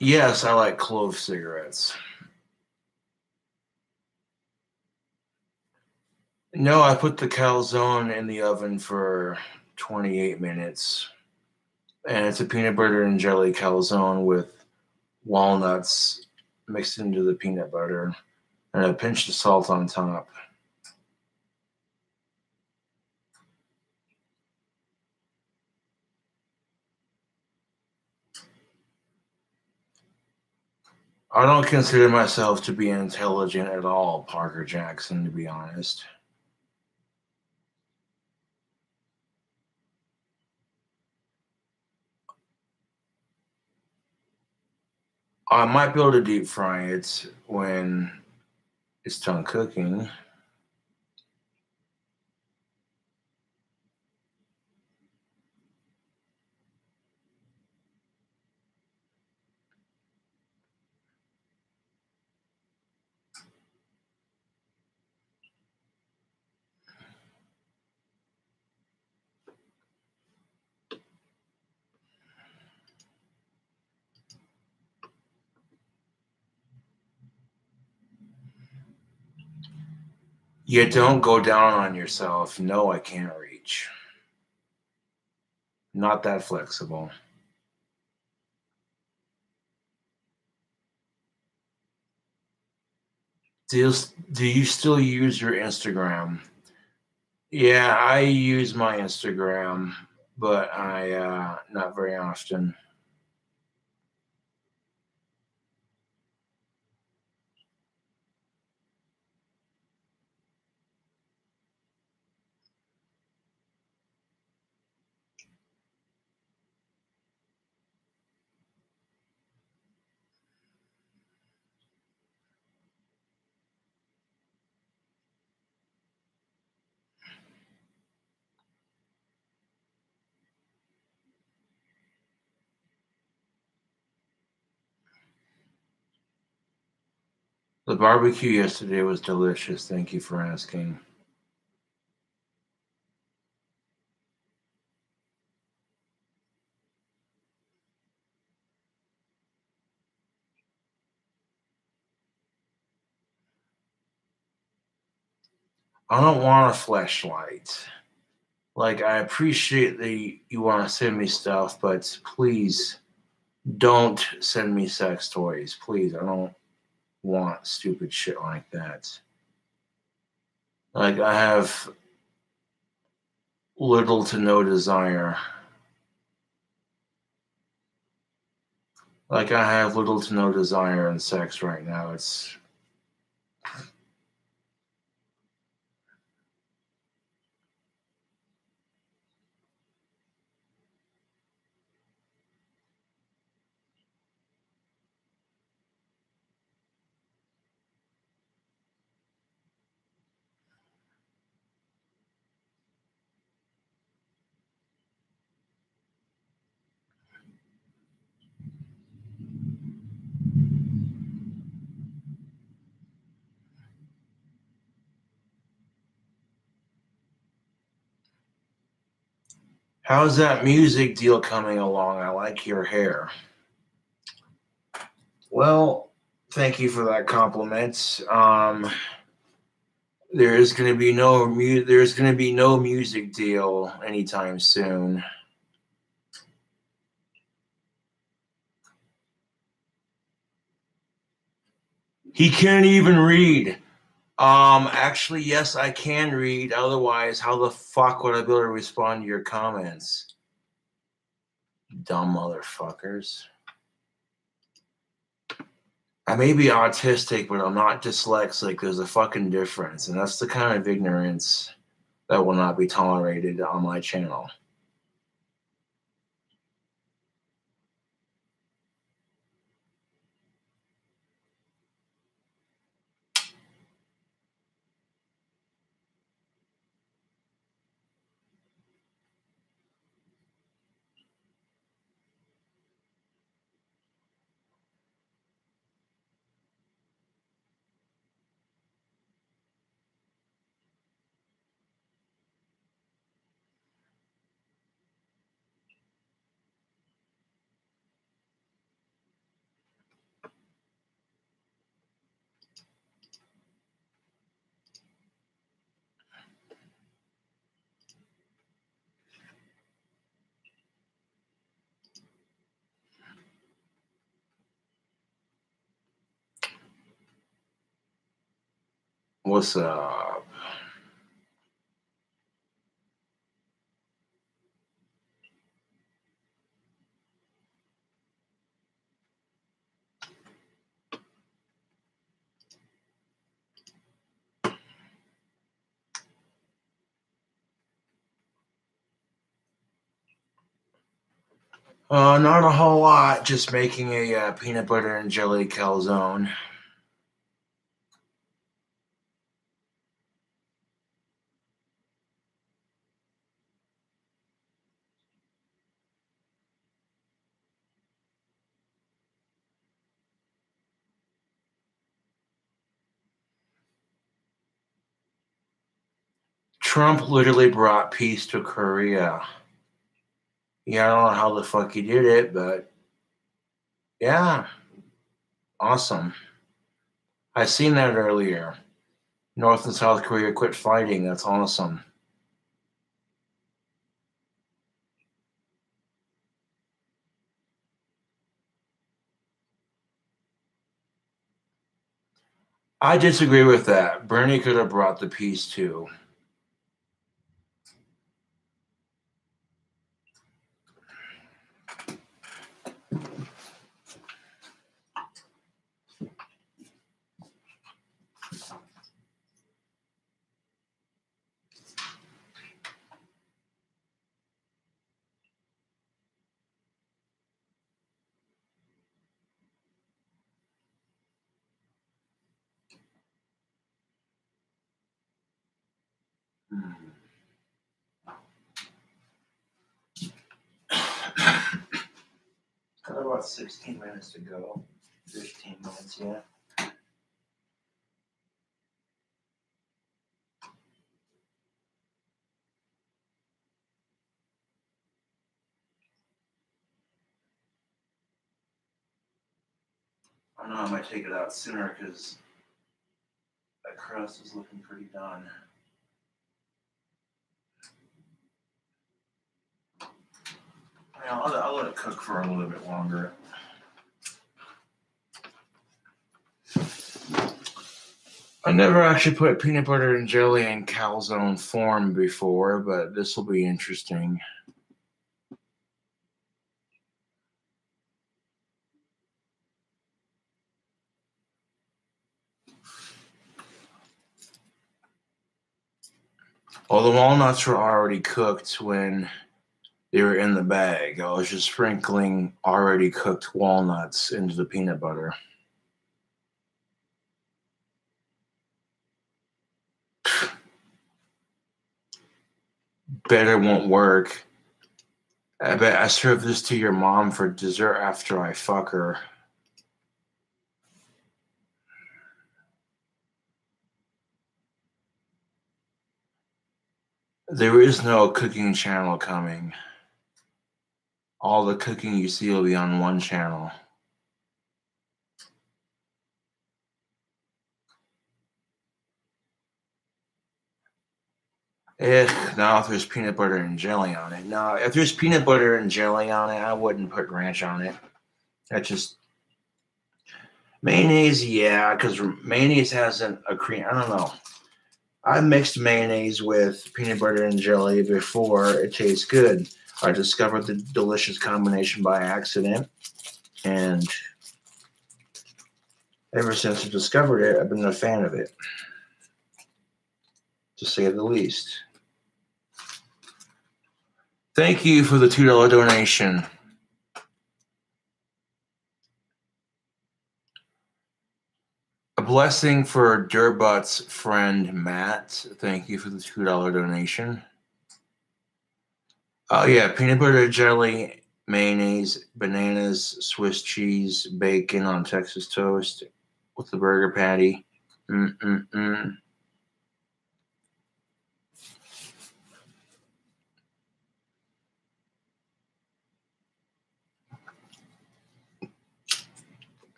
Yes, I like clove cigarettes. No, I put the calzone in the oven for 28 minutes. And it's a peanut butter and jelly calzone with walnuts mixed into the peanut butter and a pinch of salt on top. I don't consider myself to be intelligent at all, Parker Jackson, to be honest. I might be able to deep fry it when it's done cooking. You don't go down on yourself. No, I can't reach. Not that flexible. Do you still use your Instagram? Yeah, I use my Instagram, but I not very often. The barbecue yesterday was delicious. Thank you for asking. I don't want a fleshlight. Like, I appreciate that you want to send me stuff, but please don't send me sex toys. Please, I don't want stupid shit like that. Like, I have little to no desire. Like, I have little to no desire in sex right now. It's how's that music deal coming along? I like your hair. Well, thank you for that compliment. There's going to be no music deal anytime soon. He can't even read. Actually, yes, I can read. Otherwise, how the fuck would I be able to respond to your comments? Dumb motherfuckers. I may be autistic, but I'm not dyslexic. There's a fucking difference, and that's the kind of ignorance that will not be tolerated on my channel. What's up? Not a whole lot. Just making a peanut butter and jelly calzone. Trump literally brought peace to Korea. Yeah, I don't know how the fuck he did it, but yeah, awesome. I seen that earlier. North and South Korea quit fighting. That's awesome. I disagree with that. Bernie could have brought the peace too. Got about 16 minutes to go. 15 minutes, yeah. I know I might take it out sooner because that crust is looking pretty done. I'll let it cook for a little bit longer. I never actually put peanut butter and jelly in calzone form before, but this will be interesting. Well, the walnuts were already cooked when they were in the bag. I was just sprinkling already cooked walnuts into the peanut butter. Bet it won't work. I bet I serve this to your mom for dessert after I fuck her. There is no cooking channel coming. All the cooking you see will be on one channel. Now if there's peanut butter and jelly on it. Now, if there's peanut butter and jelly on it, I wouldn't put ranch on it. That's just mayonnaise, yeah, because mayonnaise has a cream. I don't know. I mixed mayonnaise with peanut butter and jelly before. It tastes good. I discovered the delicious combination by accident, and ever since I discovered it, I've been a fan of it, to say the least. Thank you for the $2 donation. A blessing for Durbutt's friend Matt. Thank you for the $2 donation. Oh yeah, peanut butter, jelly, mayonnaise, bananas, Swiss cheese, bacon on Texas toast with the burger patty.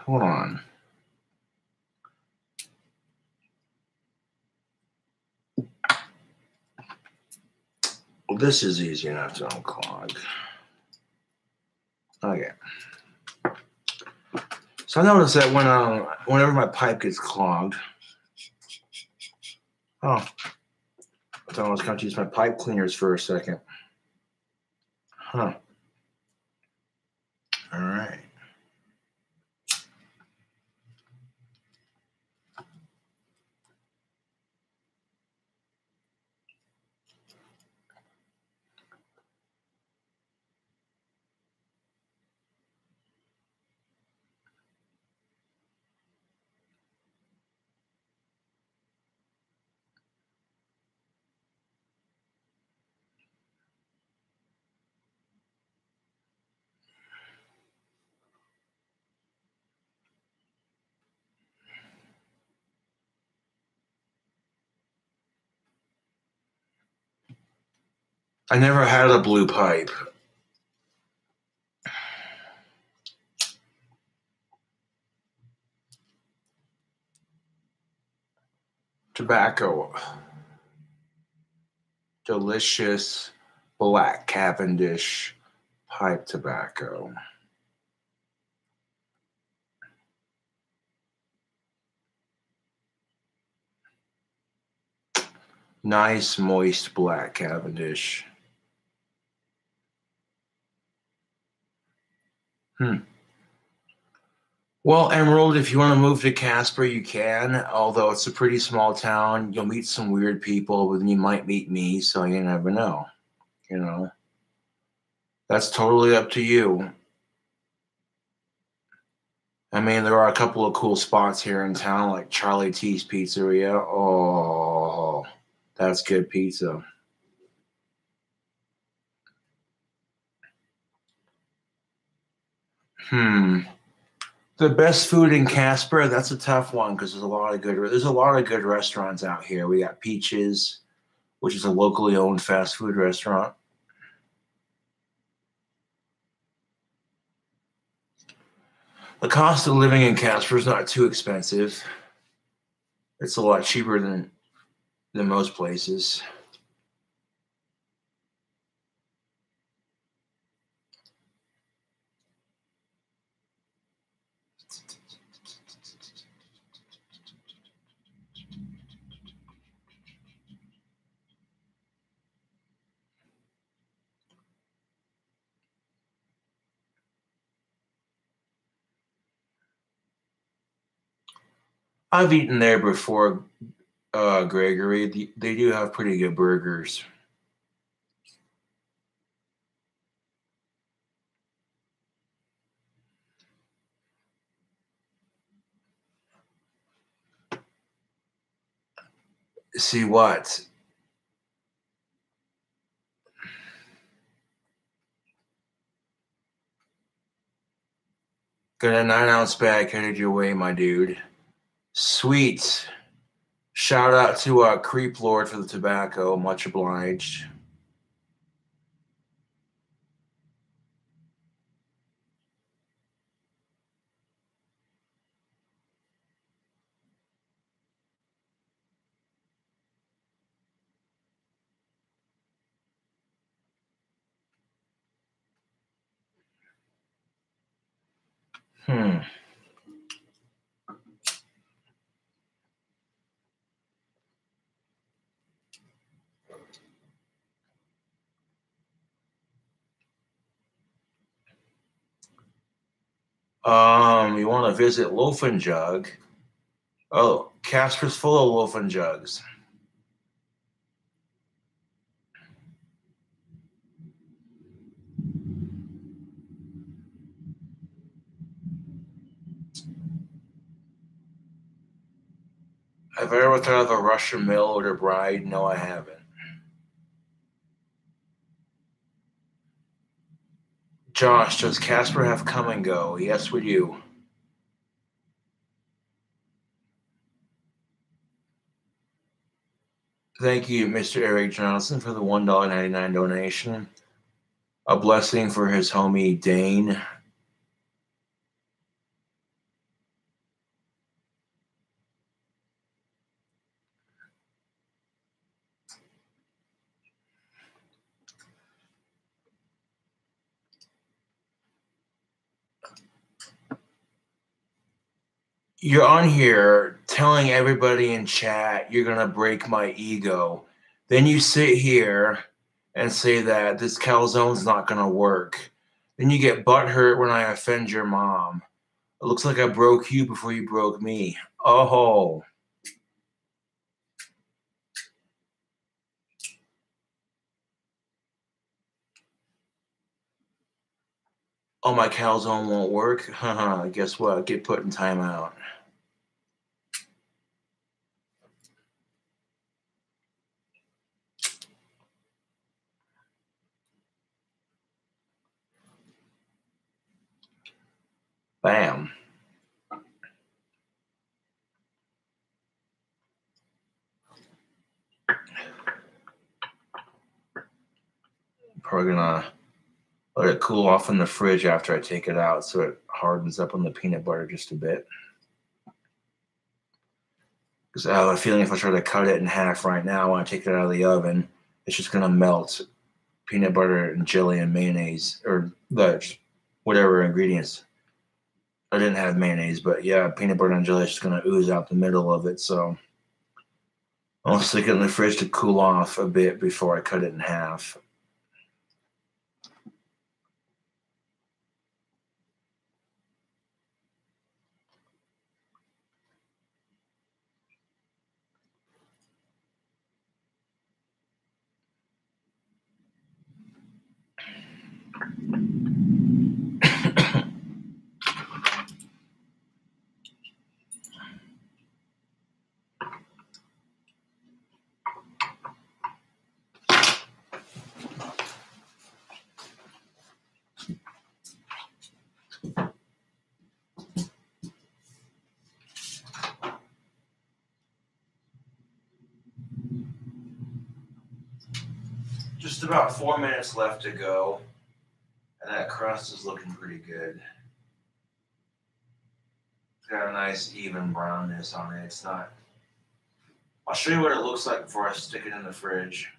Hold on. Well, this is easy enough to unclog. Okay. So I noticed that whenever my pipe gets clogged, Oh, I thought I was going to use my pipe cleaners for a second. Huh. All right. I never had a blue pipe. Tobacco. Delicious black Cavendish pipe tobacco. Nice, moist black Cavendish. Well, Emerald, if you want to move to Casper, you can. Although it's a pretty small town, you'll meet some weird people, but then you might meet me, so you never know. You know, that's totally up to you. I mean, there are a couple of cool spots here in town, like Charlie T's Pizzeria. Oh, that's good pizza. The best food in Casper, that's a tough one because there's a lot of good restaurants out here. We got Peaches, which is a locally owned fast food restaurant. The cost of living in Casper is not too expensive. It's a lot cheaper than most places. I've eaten there before, Gregory. They do have pretty good burgers. See what? Got a 9-ounce bag headed your way, my dude. Sweet. Shout out to Creep Lord for the tobacco. Much obliged. Hmm. You want to visit Loaf and Jug? Oh, Casper's full of Loaf and Jugs. Have I ever thought of a Russian mail order bride? No, I haven't. Josh, does Casper have come and go? Yes, we do. Thank you, Mr. Eric Johnson, for the $1.99 donation. A blessing for his homie Dane. You're on here telling everybody in chat you're going to break my ego. Then you sit here and say that this calzone's not going to work. Then you get butthurt when I offend your mom. It looks like I broke you before you broke me. Oh. Oh, my calzone won't work? Haha, guess what? Get put in timeout. Bam. Probably gonna let it cool off in the fridge after I take it out so it hardens up on the peanut butter just a bit. Because I have a feeling if I try to cut it in half right now when I take it out of the oven, it's just gonna melt peanut butter and jelly and mayonnaise or whatever ingredients. I didn't have mayonnaise, but yeah, peanut butter and jelly is just gonna ooze out the middle of it. So I'll stick it in the fridge to cool off a bit before I cut it in half. Just about 4 minutes left to go, and that crust is looking pretty good. It's got a nice even brownness on it. It's not. I'll show you what it looks like before I stick it in the fridge.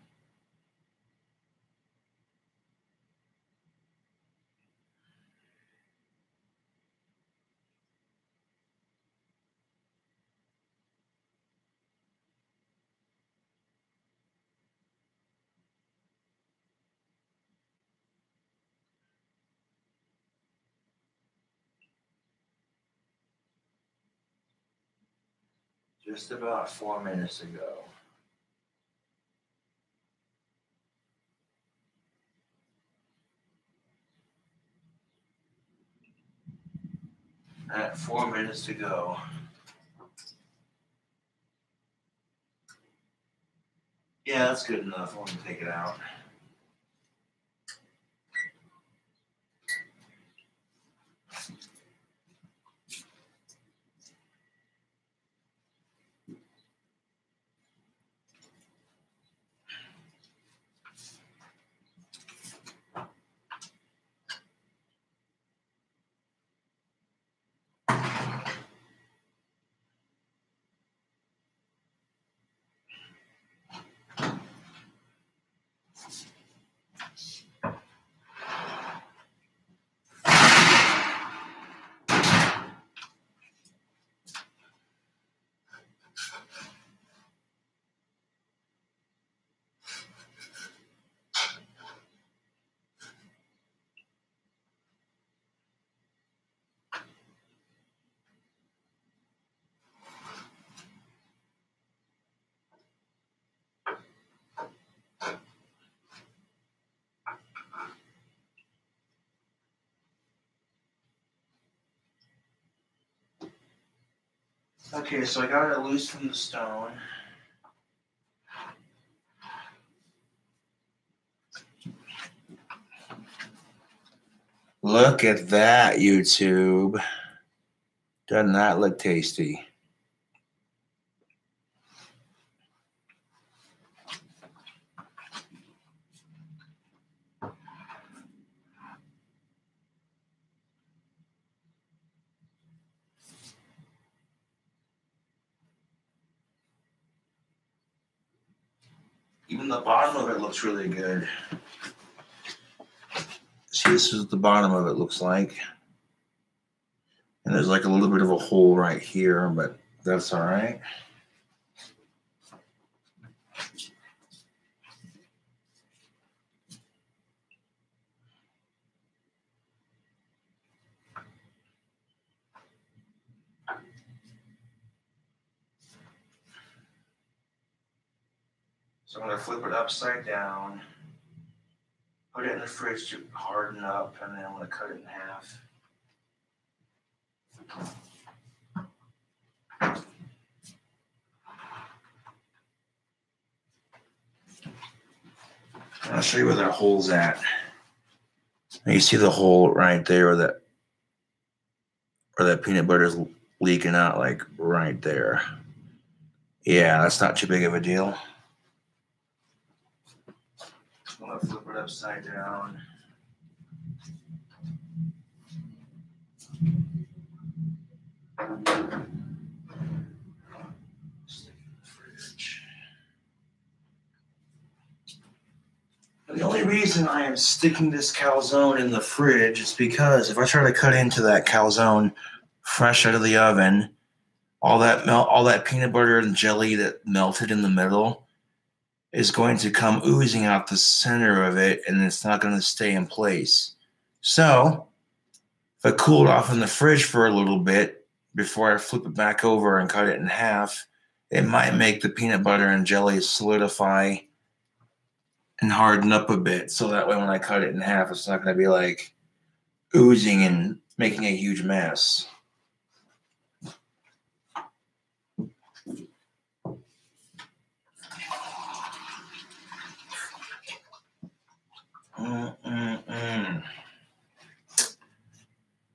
Just about 4 minutes ago. At 4 minutes to go. Yeah, that's good enough. I'm going to take it out. Okay, so I got it loose from the stone. Look at that, YouTube. Doesn't that look tasty? Even the bottom of it looks really good. See, this is what the bottom of it looks like. And there's like a little bit of a hole right here, but That's all right. So I'm going to flip it upside down, put it in the fridge to harden up, and then I'm going to cut it in half. I'll show you where that hole's at. And you see the hole right there where that peanut butter is leaking out, like right there. Yeah, that's not too big of a deal. I'm going to flip it upside down. Stick it in the fridge. The only reason I am sticking this calzone in the fridge is because if I try to cut into that calzone fresh out of the oven, all that peanut butter and jelly that melted in the middle is going to come oozing out the center of it, and it's not going to stay in place. So if I cool it off in the fridge for a little bit before I flip it back over and cut it in half, it might make the peanut butter and jelly solidify and harden up a bit. So that way when I cut it in half, it's not going to be like oozing and making a huge mess.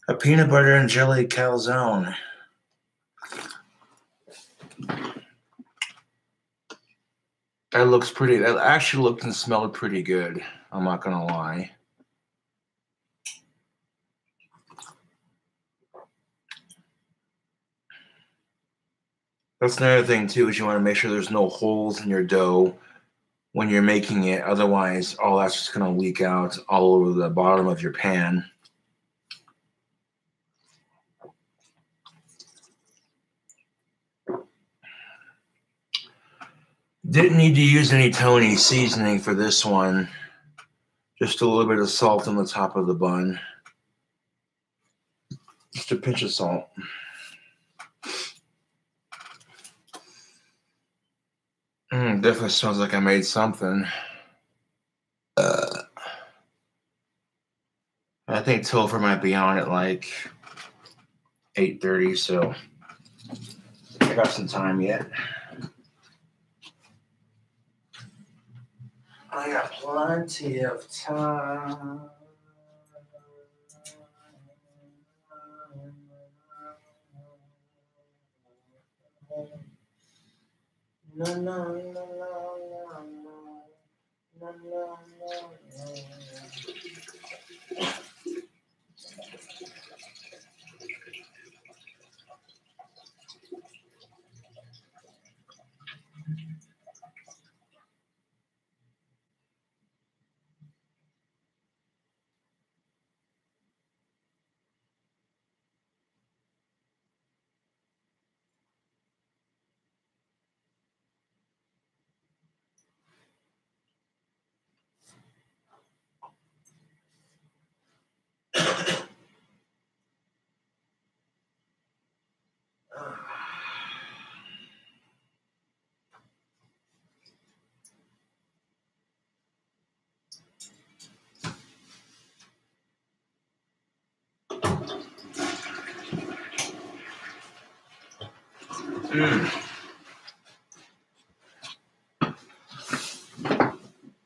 A peanut butter and jelly calzone. That looks pretty. That actually looked and smelled pretty good. I'm not gonna lie. That's another thing too, is you want to make sure there's no holes in your dough when you're making it. Otherwise, all that's just gonna leak out all over the bottom of your pan. Didn't need to use any Tony seasoning for this one. Just a little bit of salt on the top of the bun. Just a pinch of salt. Definitely smells like I made something. I think Topher might be on at like 8:30, so I got some time yet. I got plenty of time. No, no, no, no, no, no, no, no.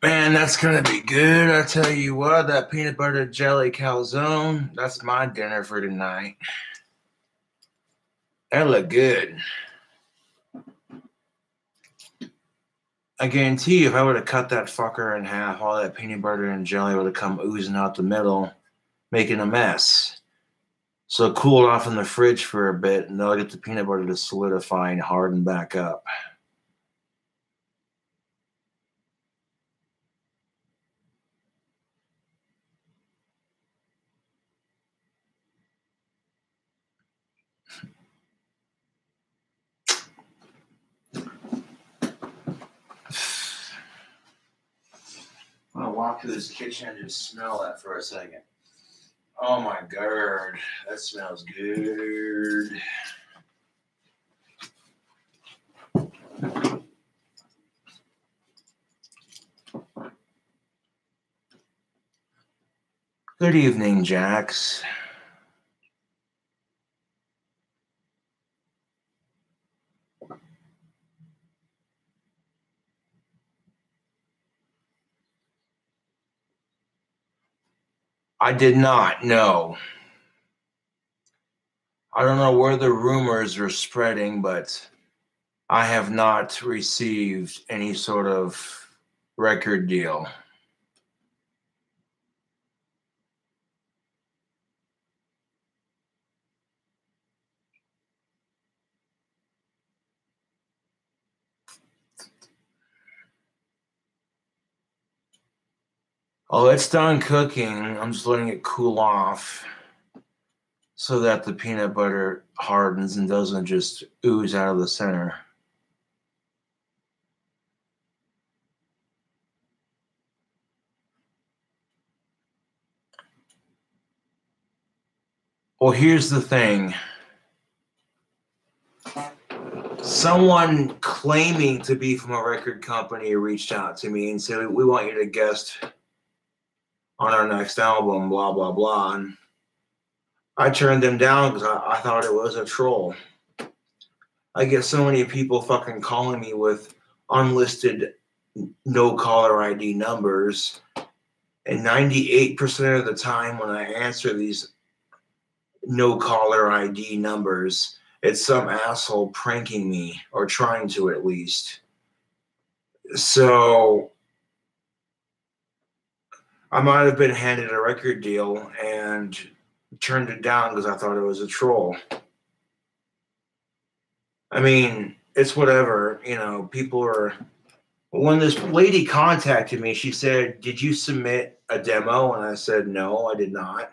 Man, that's gonna be good. I tell you what, that peanut butter jelly calzone, that's my dinner for tonight. That look good. I guarantee you, if I would have cut that fucker in half, all that peanut butter and jelly would have come oozing out the middle, making a mess. So cool it off in the fridge for a bit, and they'll get the peanut butter to solidify and harden back up. walk through this kitchen and just smell that for a second. Oh my god, that smells good. Good evening, Jax. I did not, no. I don't know where the rumors are spreading, but I have not received any sort of record deal. Oh, it's done cooking. I'm just letting it cool off so that the peanut butter hardens and doesn't just ooze out of the center. Well, here's the thing. Someone claiming to be from a record company reached out to me and said, we want you to guest on our next album, blah, blah, blah. And I turned them down because I thought it was a troll. I get so many people fucking calling me with unlisted no caller ID numbers. And 98% of the time when I answer these no caller ID numbers, it's some asshole pranking me or trying to at least. So I might have been handed a record deal and turned it down because I thought it was a troll. I mean, it's whatever, you know, people are. When this lady contacted me, she said, "Did you submit a demo?" And I said, "No, I did not."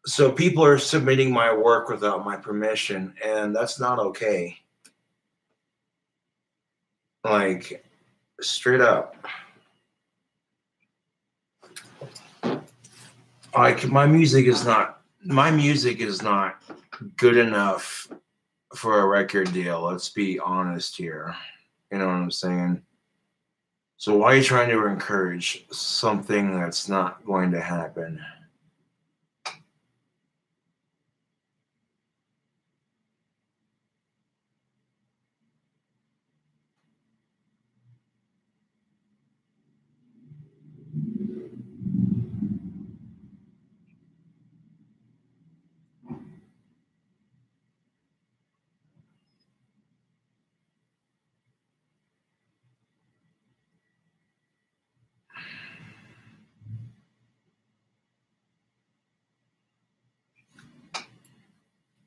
So people are submitting my work without my permission, and that's not okay. Like, straight up. Like, my music is not good enough for a record deal. Let's be honest here. You know what I'm saying? So why are you trying to encourage something that's not going to happen?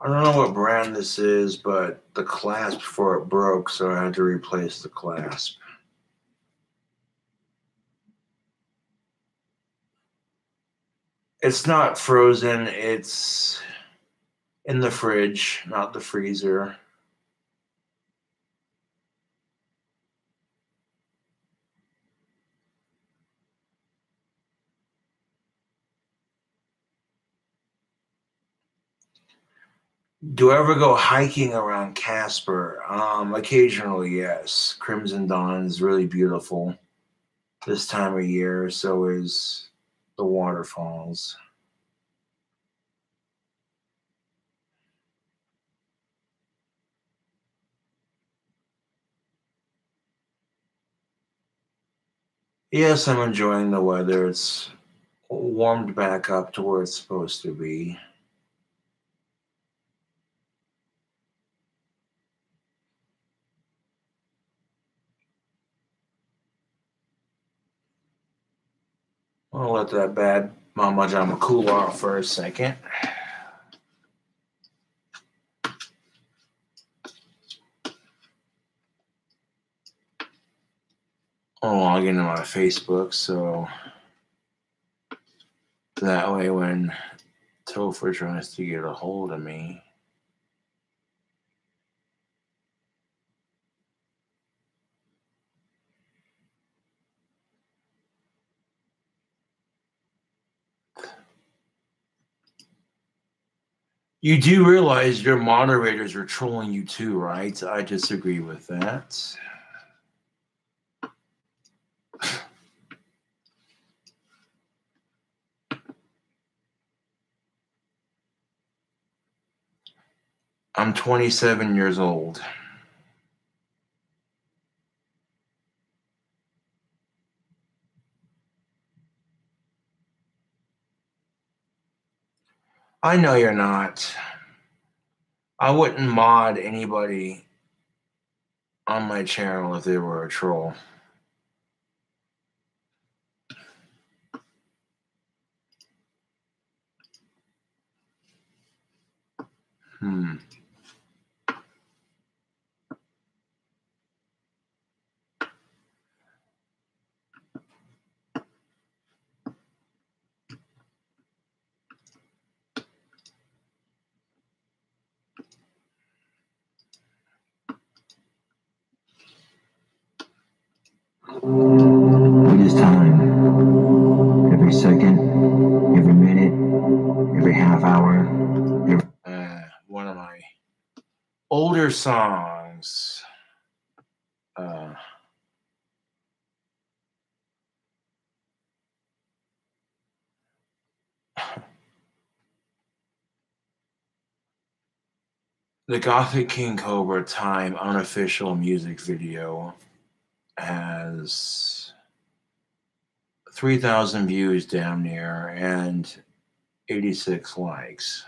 I don't know what brand this is, but the clasp for it broke, so I had to replace the clasp. It's not frozen, it's in the fridge, not the freezer. Do I ever go hiking around Casper? Occasionally, yes. Crimson Dawn is really beautiful this time of year. So is the waterfalls. Yes, I'm enjoying the weather. It's warmed back up to where it's supposed to be. I'll let that bad Mama Jama cool off for a second. I'll log into my Facebook so that way when Topher tries to get a hold of me, You do realize your moderators are trolling you too, right? I disagree with that. I'm 27 years old. I know you're not. I wouldn't mod anybody on my channel if they were a troll. It is time. Every second, every minute, every half hour. One of my older songs. The Gothic King Cobra Time unofficial music video has 3,000 views damn near and 86 likes.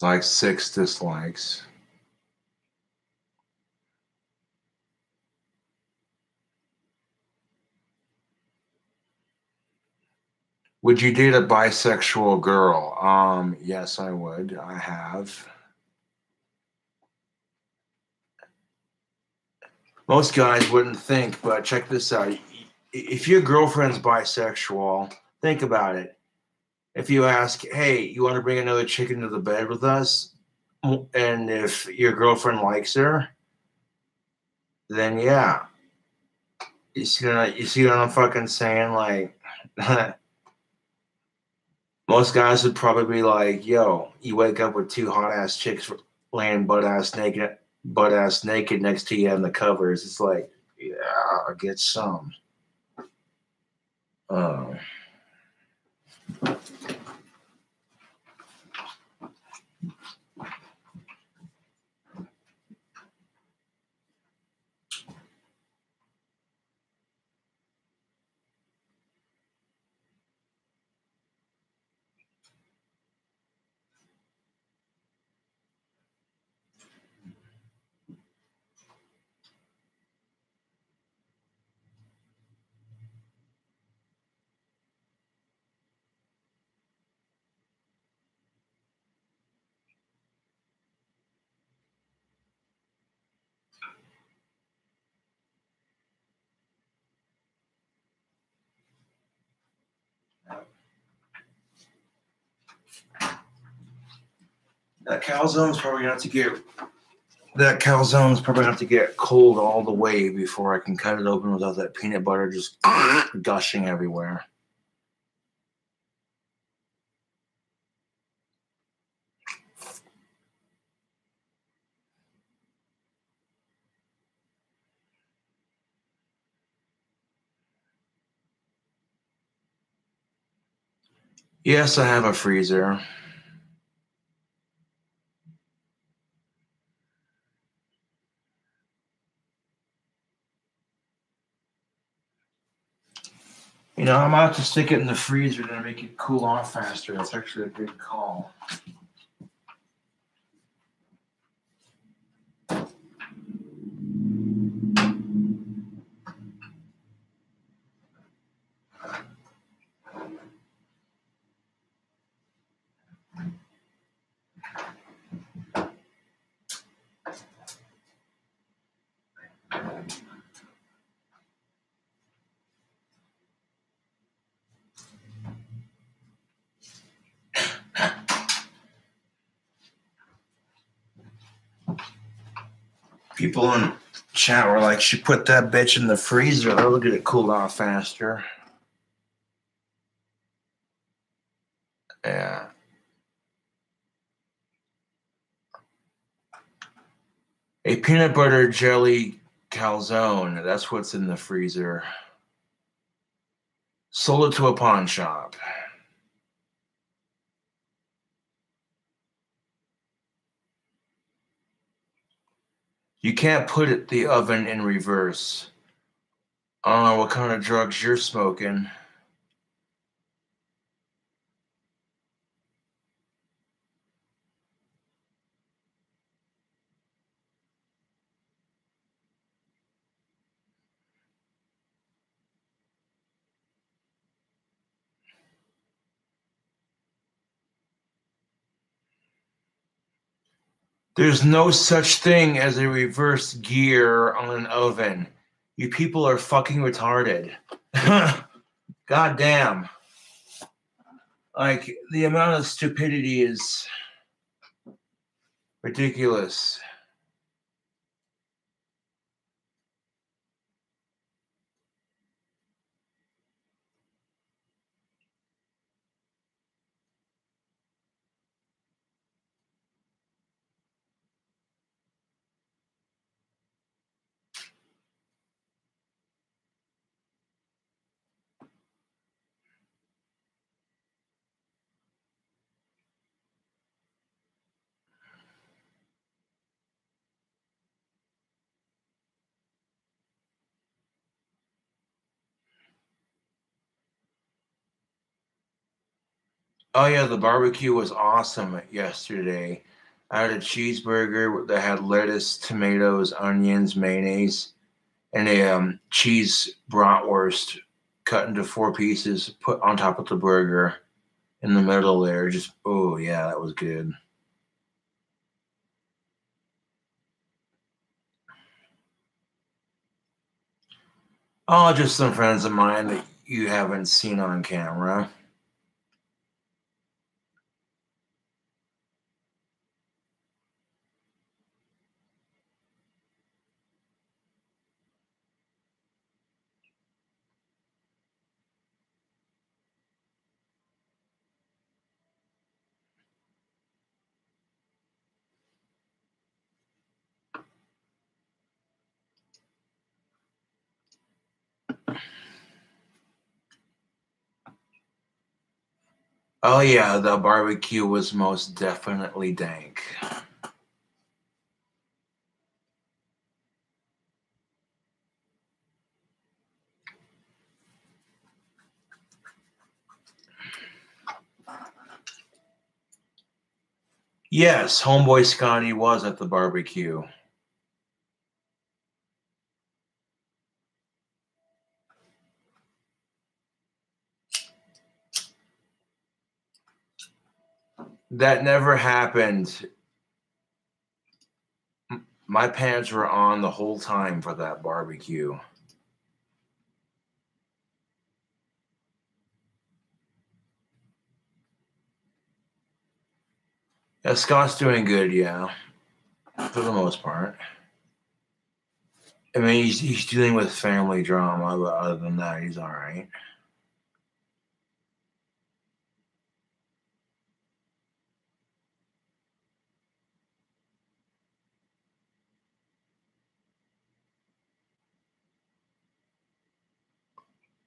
Like 6 dislikes. Would you date a bisexual girl? Yes, I would. I have. Most guys wouldn't think, but check this out. If your girlfriend's bisexual, think about it. If you ask, hey, you want to bring another chick into the bed with us? And if your girlfriend likes her, then yeah. You see what I'm fucking saying? Like, most guys would probably be like, yo, you wake up with 2 hot ass chicks laying butt ass naked next to you on the covers. It's like, yeah, I'll get some. That calzone's probably gonna have to get cold all the way before I can cut it open without that peanut butter just gushing everywhere. Yes, I have a freezer. You know, I'm about to stick it in the freezer to make it cool off faster. That's actually a good call. People in chat were like, she put that bitch in the freezer. That'll get it cooled off faster. Yeah. A peanut butter jelly calzone. That's what's in the freezer. Sold it to a pawn shop. You can't put it the oven in reverse. I don't know what kind of drugs you're smoking. There's no such thing as a reverse gear on an oven. You people are fucking retarded. God damn. Like, the amount of stupidity is ridiculous. Oh yeah, the barbecue was awesome yesterday. I had a cheeseburger that had lettuce, tomatoes, onions, mayonnaise, and a cheese bratwurst cut into 4 pieces, put on top of the burger in the middle there. Just, oh yeah, that was good. Oh, just some friends of mine that you haven't seen on camera. Oh yeah, the barbecue was most definitely dank. Yes, homeboy Scotty was at the barbecue. That never happened. My pants were on the whole time for that barbecue. Yeah, Scott's doing good, yeah, for the most part. I mean, he's dealing with family drama, but other than that, he's all right.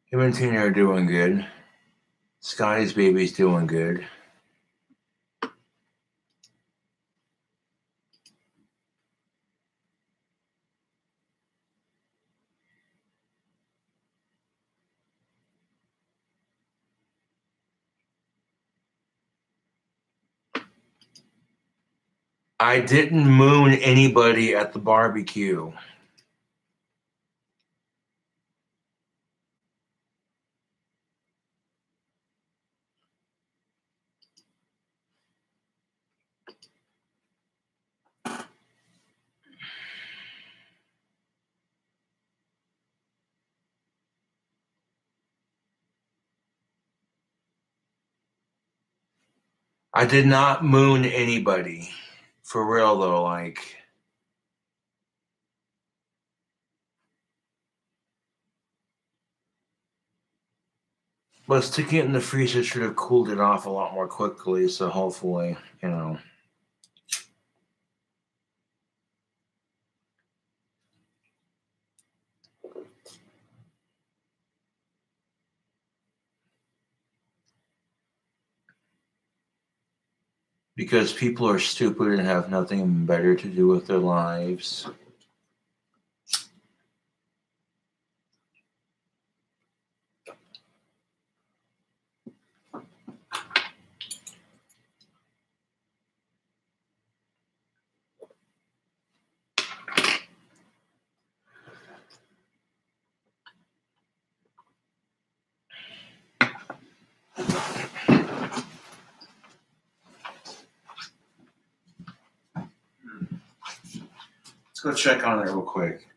Him and Tina are doing good. Scotty's baby's doing good. I didn't moon anybody at the barbecue. I did not moon anybody. For real though, like, But sticking it in the freezer should have cooled it off a lot more quickly, so hopefully, you know. Because people are stupid and have nothing better to do with their lives. Let's go check on it real quick.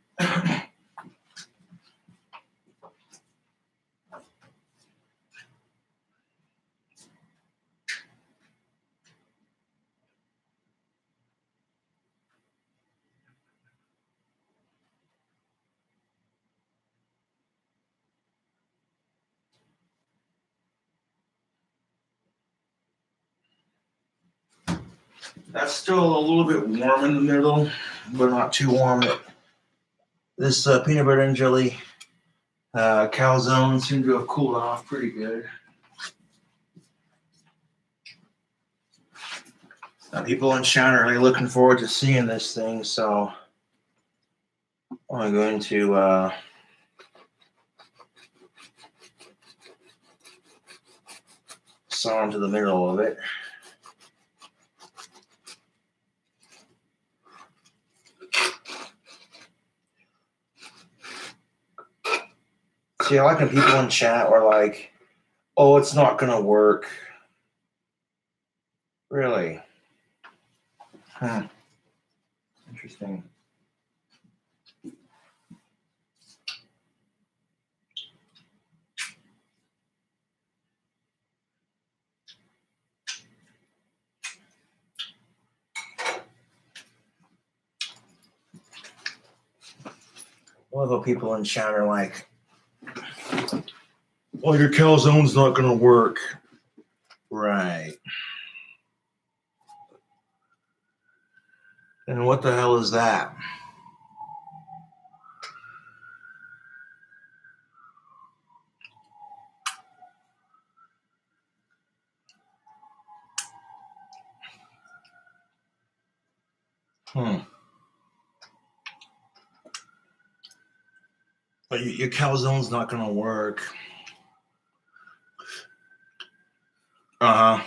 That's still a little bit warm in the middle, but not too warm. This peanut butter and jelly calzone seemed to have cooled off pretty good. Now, people in chat are really looking forward to seeing this thing, so I'm going to saw into the middle of it. See, I like when people in chat were like, oh, it's not going to work. Really? Interesting. What about people in chat are like, well, your calzone's not going to work. Right. And what the hell is that? But your calzone's not going to work. Uh-huh.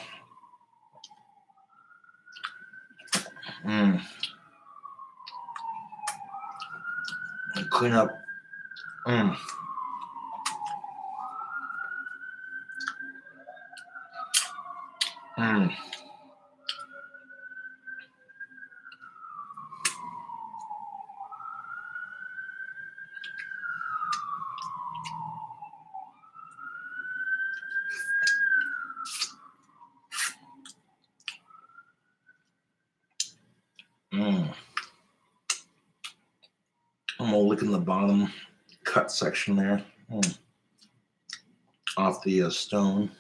Clean up. I'm gonna look in the bottom cut section there. Off the stone.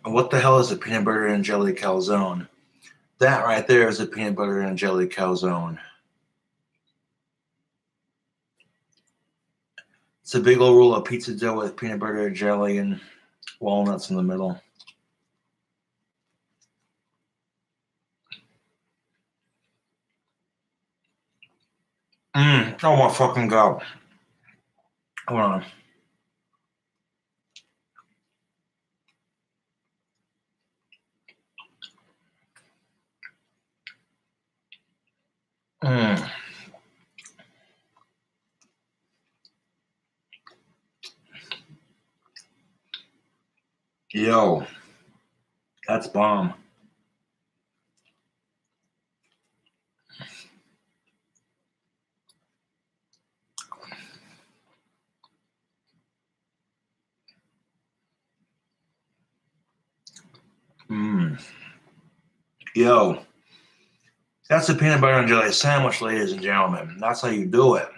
What the hell is a peanut butter and jelly calzone? That right there is a peanut butter and jelly calzone. It's a big old roll of pizza dough with peanut butter, jelly, and walnuts in the middle. Oh my fucking god. Hold on. Yo, that's bomb. Yo, that's a peanut butter and jelly sandwich, ladies and gentlemen. That's how you do it.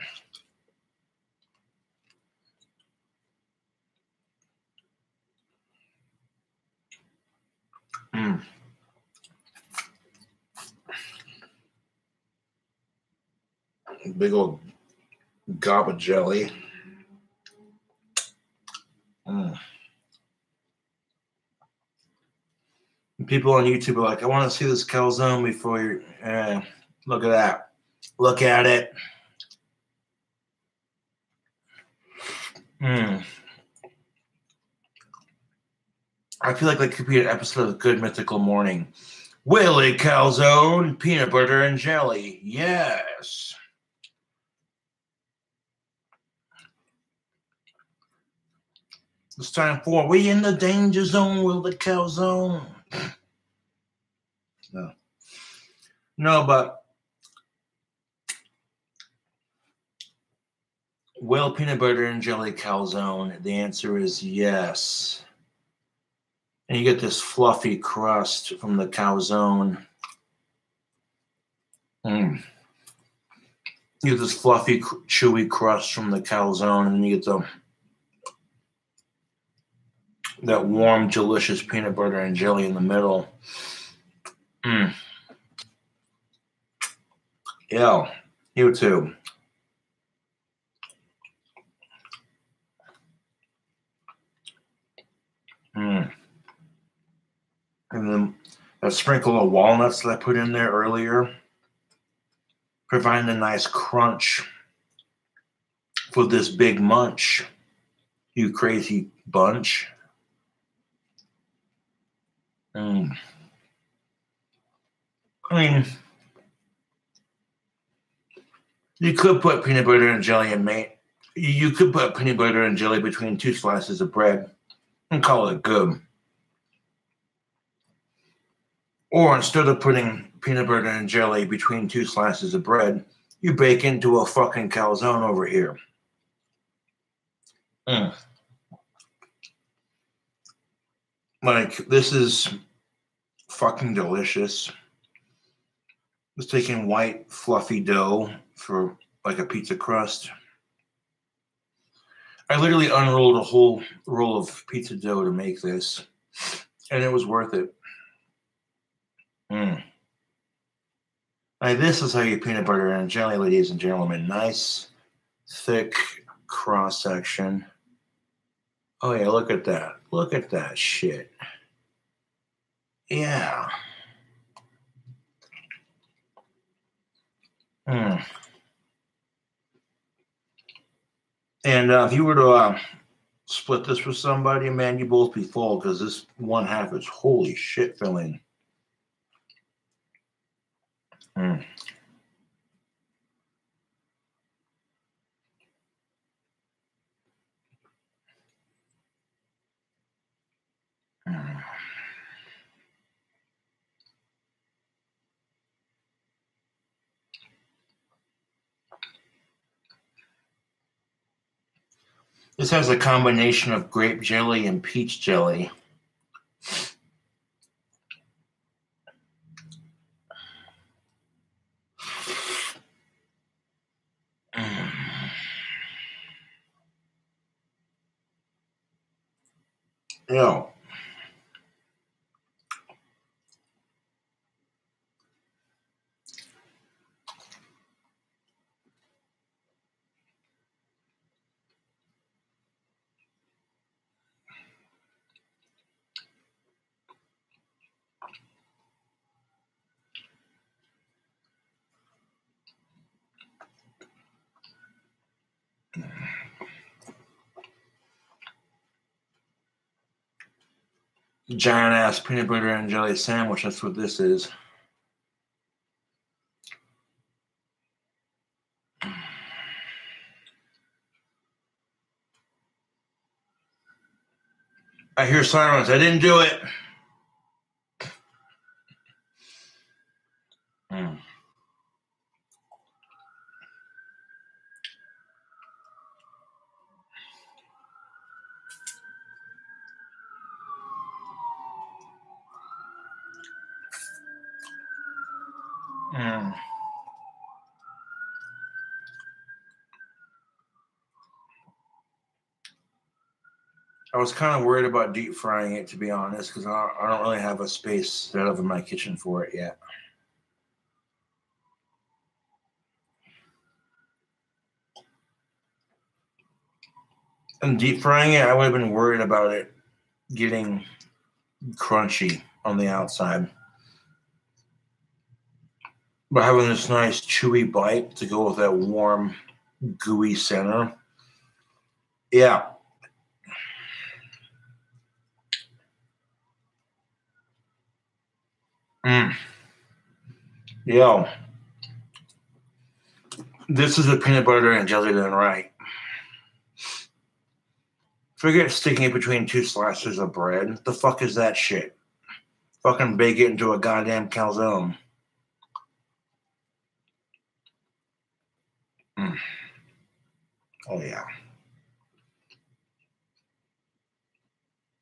Mm. Big old gob of jelly. Mm. People on YouTube are like, I want to see this calzone before you. Look at that. Look at it. Mm. I feel like that could be an episode of Good Mythical Morning. Willie Calzone, peanut butter and jelly. Yes. It's time for We in the Danger Zone, Willie Calzone. No, but will peanut butter and jelly calzone? The answer is yes. And you get this fluffy crust from the calzone. You get this fluffy, chewy crust from the calzone, and you get that warm, delicious peanut butter and jelly in the middle. Yeah, you too. And then that sprinkle of walnuts that I put in there earlier, providing a nice crunch for this big munch, you crazy bunch. I mean, you could put peanut butter and jelly in mate. You could put peanut butter and jelly between 2 slices of bread and call it good. Or instead of putting peanut butter and jelly between 2 slices of bread, you bake into a fucking calzone over here. Like, this is fucking delicious. Just taking white, fluffy dough for like a pizza crust. I literally unrolled a whole roll of pizza dough to make this, and it was worth it. Now, this is how you peanut butter and jelly, ladies and gentlemen. Nice, thick cross section. Oh, yeah, look at that. Look at that shit. Yeah. And if you were to split this with somebody, man, you both be full because this one half is holy shit filling. This has a combination of grape jelly and peach jelly. Yeah. Giant ass peanut butter and jelly sandwich. That's what this is. I hear sirens. I didn't do it. Mm. I was kind of worried about deep frying it, to be honest, because I don't really have a space set up in my kitchen for it yet. And deep frying it, I would have been worried about it getting crunchy on the outside. But having this nice chewy bite to go with that warm, gooey center. Yeah. Yo. This is a peanut butter and jelly done right. Forget sticking it between two slices of bread. The fuck is that shit? Fucking bake it into a goddamn calzone. Oh, yeah.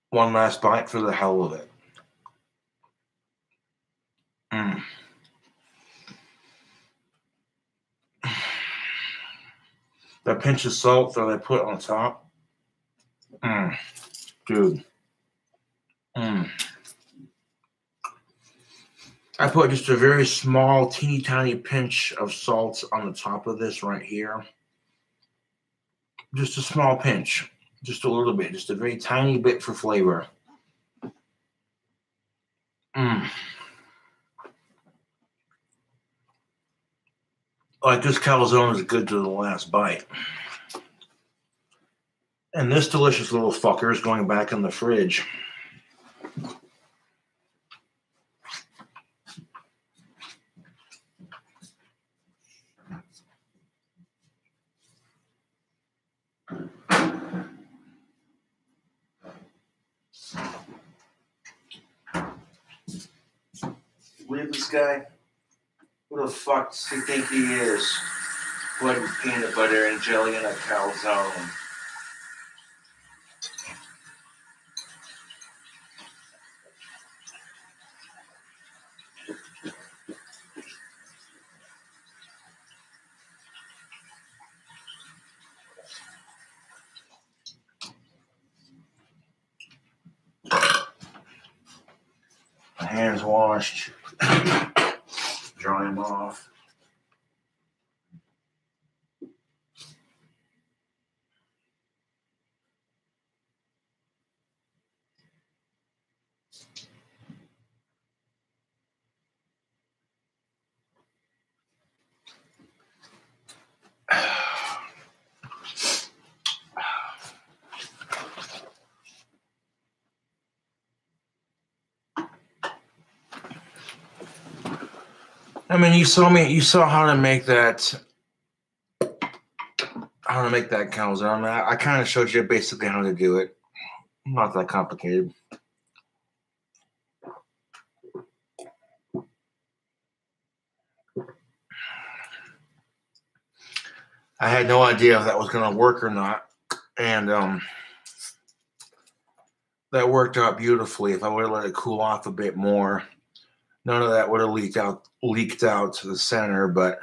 One last bite for the hell of it. That pinch of salt that I put on top. Dude. I put just a very small, teeny tiny pinch of salt on the top of this right here. Just a small pinch. Just a little bit. Just a very tiny bit for flavor. Like this calzone is good to the last bite. And this delicious little fucker is going back in the fridge. Leave this guy. Who the fuck does he think he is? Putting peanut butter and jelly in a calzone. My hands washed. Dry them off. I mean, you saw how to make that calzone. I kind of showed you basically how to do it. Not that complicated. I had no idea if that was going to work or not. And that worked out beautifully. If I would have let it cool off a bit more, none of that would have leaked out to the center. But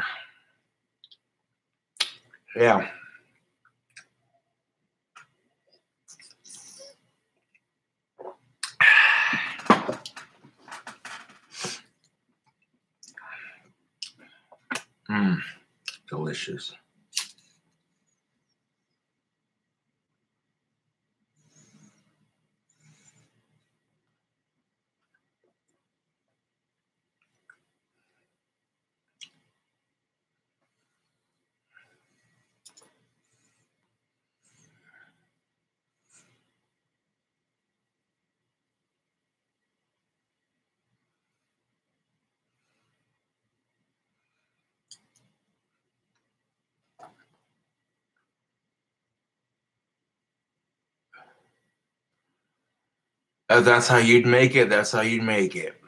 yeah. Delicious. That's how you'd make it. That's how you'd make it.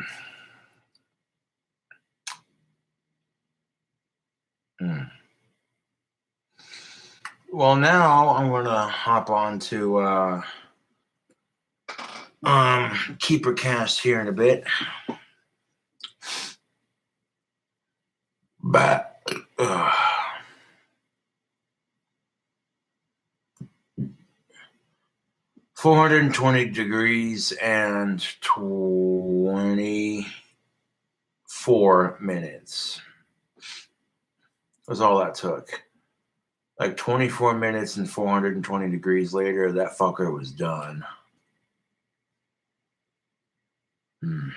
Well, now I'm gonna hop on to Keeper Cast here in a bit. But 420 degrees and 24 minutes. Was all that took. Like 24 minutes and 420 degrees later, that fucker was done. Hmm.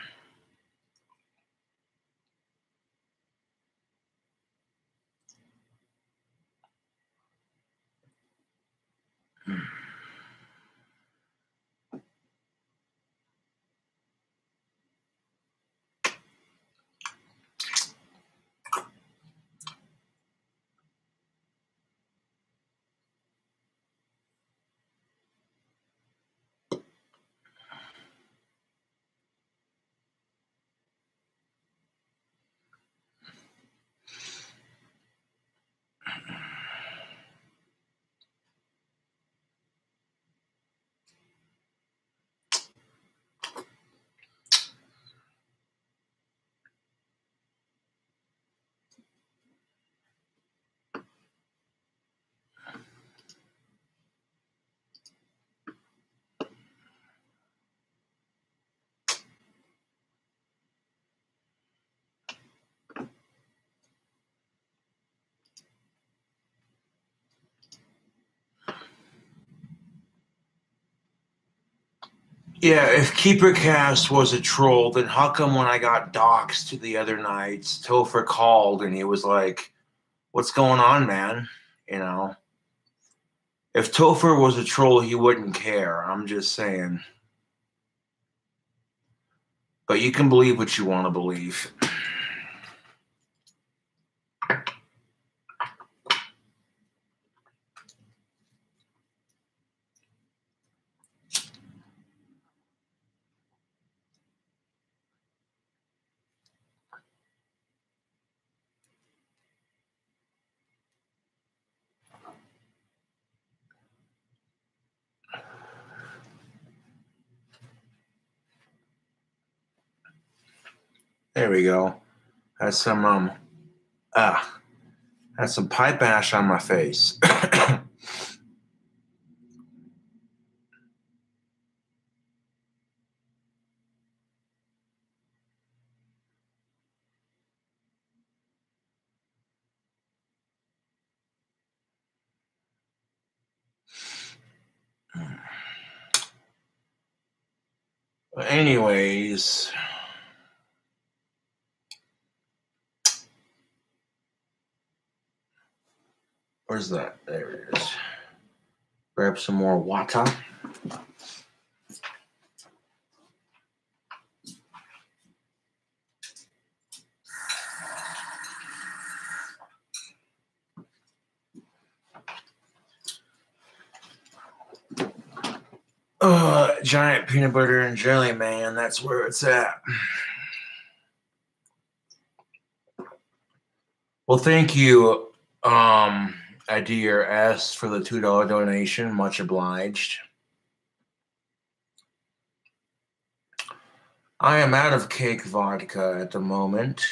Yeah, if KeeperCast was a troll, then how come when I got doxxed the other night, Topher called and he was like, "What's going on, man?" You know? If Topher was a troll, he wouldn't care. I'm just saying. But you can believe what you want to believe. There we go. Had some had some pipe ash on my face. Anyways, where's that? There it is. Grab some more water. Giant peanut butter and jelly, man. That's where it's at. Well, thank you, Adir S, for the $2 donation. Much obliged. I am out of cake vodka at the moment.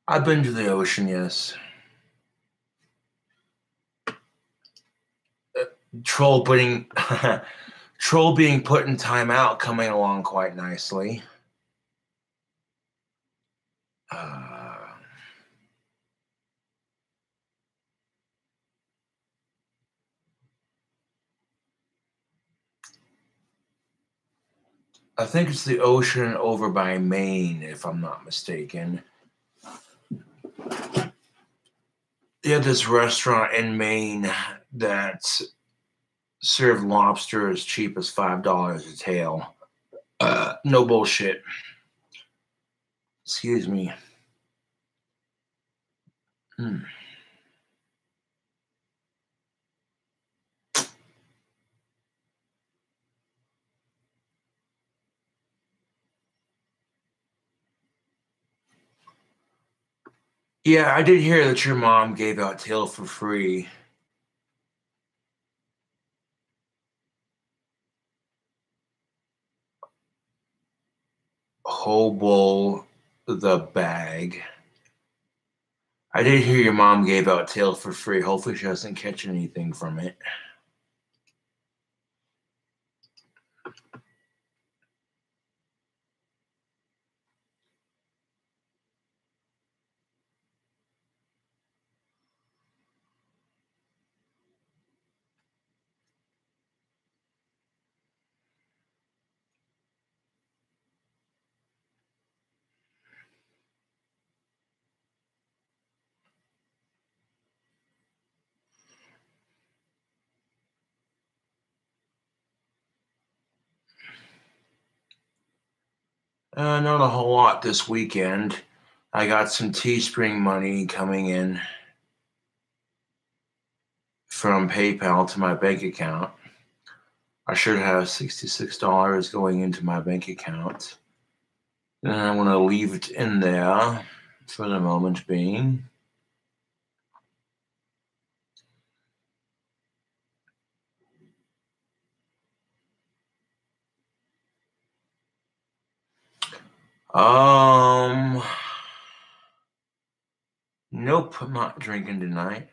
I've been to the ocean, yes. Troll being Troll being put in timeout, coming along quite nicely. I think it's the ocean over by Maine, if I'm not mistaken. They have this restaurant in Maine that served lobster as cheap as $5 a tail. No bullshit. Excuse me. Yeah, I did hear that your mom gave out tail for free. Hobo the bag. I did hear your mom gave out tail for free. Hopefully she doesn't catch anything from it. Not a whole lot this weekend. I got some Teespring money coming in from PayPal to my bank account. I should have $66 going into my bank account. And I want to leave it in there for the moment being. Nope, I'm not drinking tonight.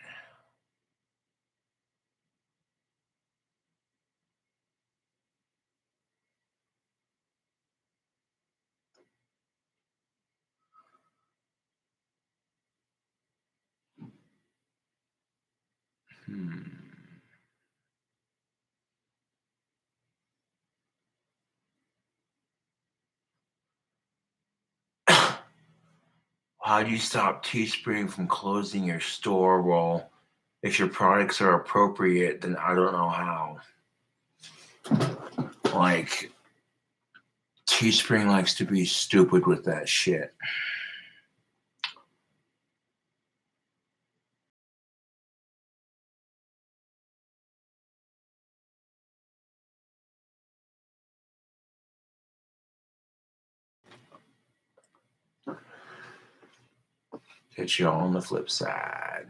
How do you stop Teespring from closing your store? Well, if your products are appropriate, then I don't know how. Like, Teespring likes to be stupid with that shit. Catch you all on the flip side.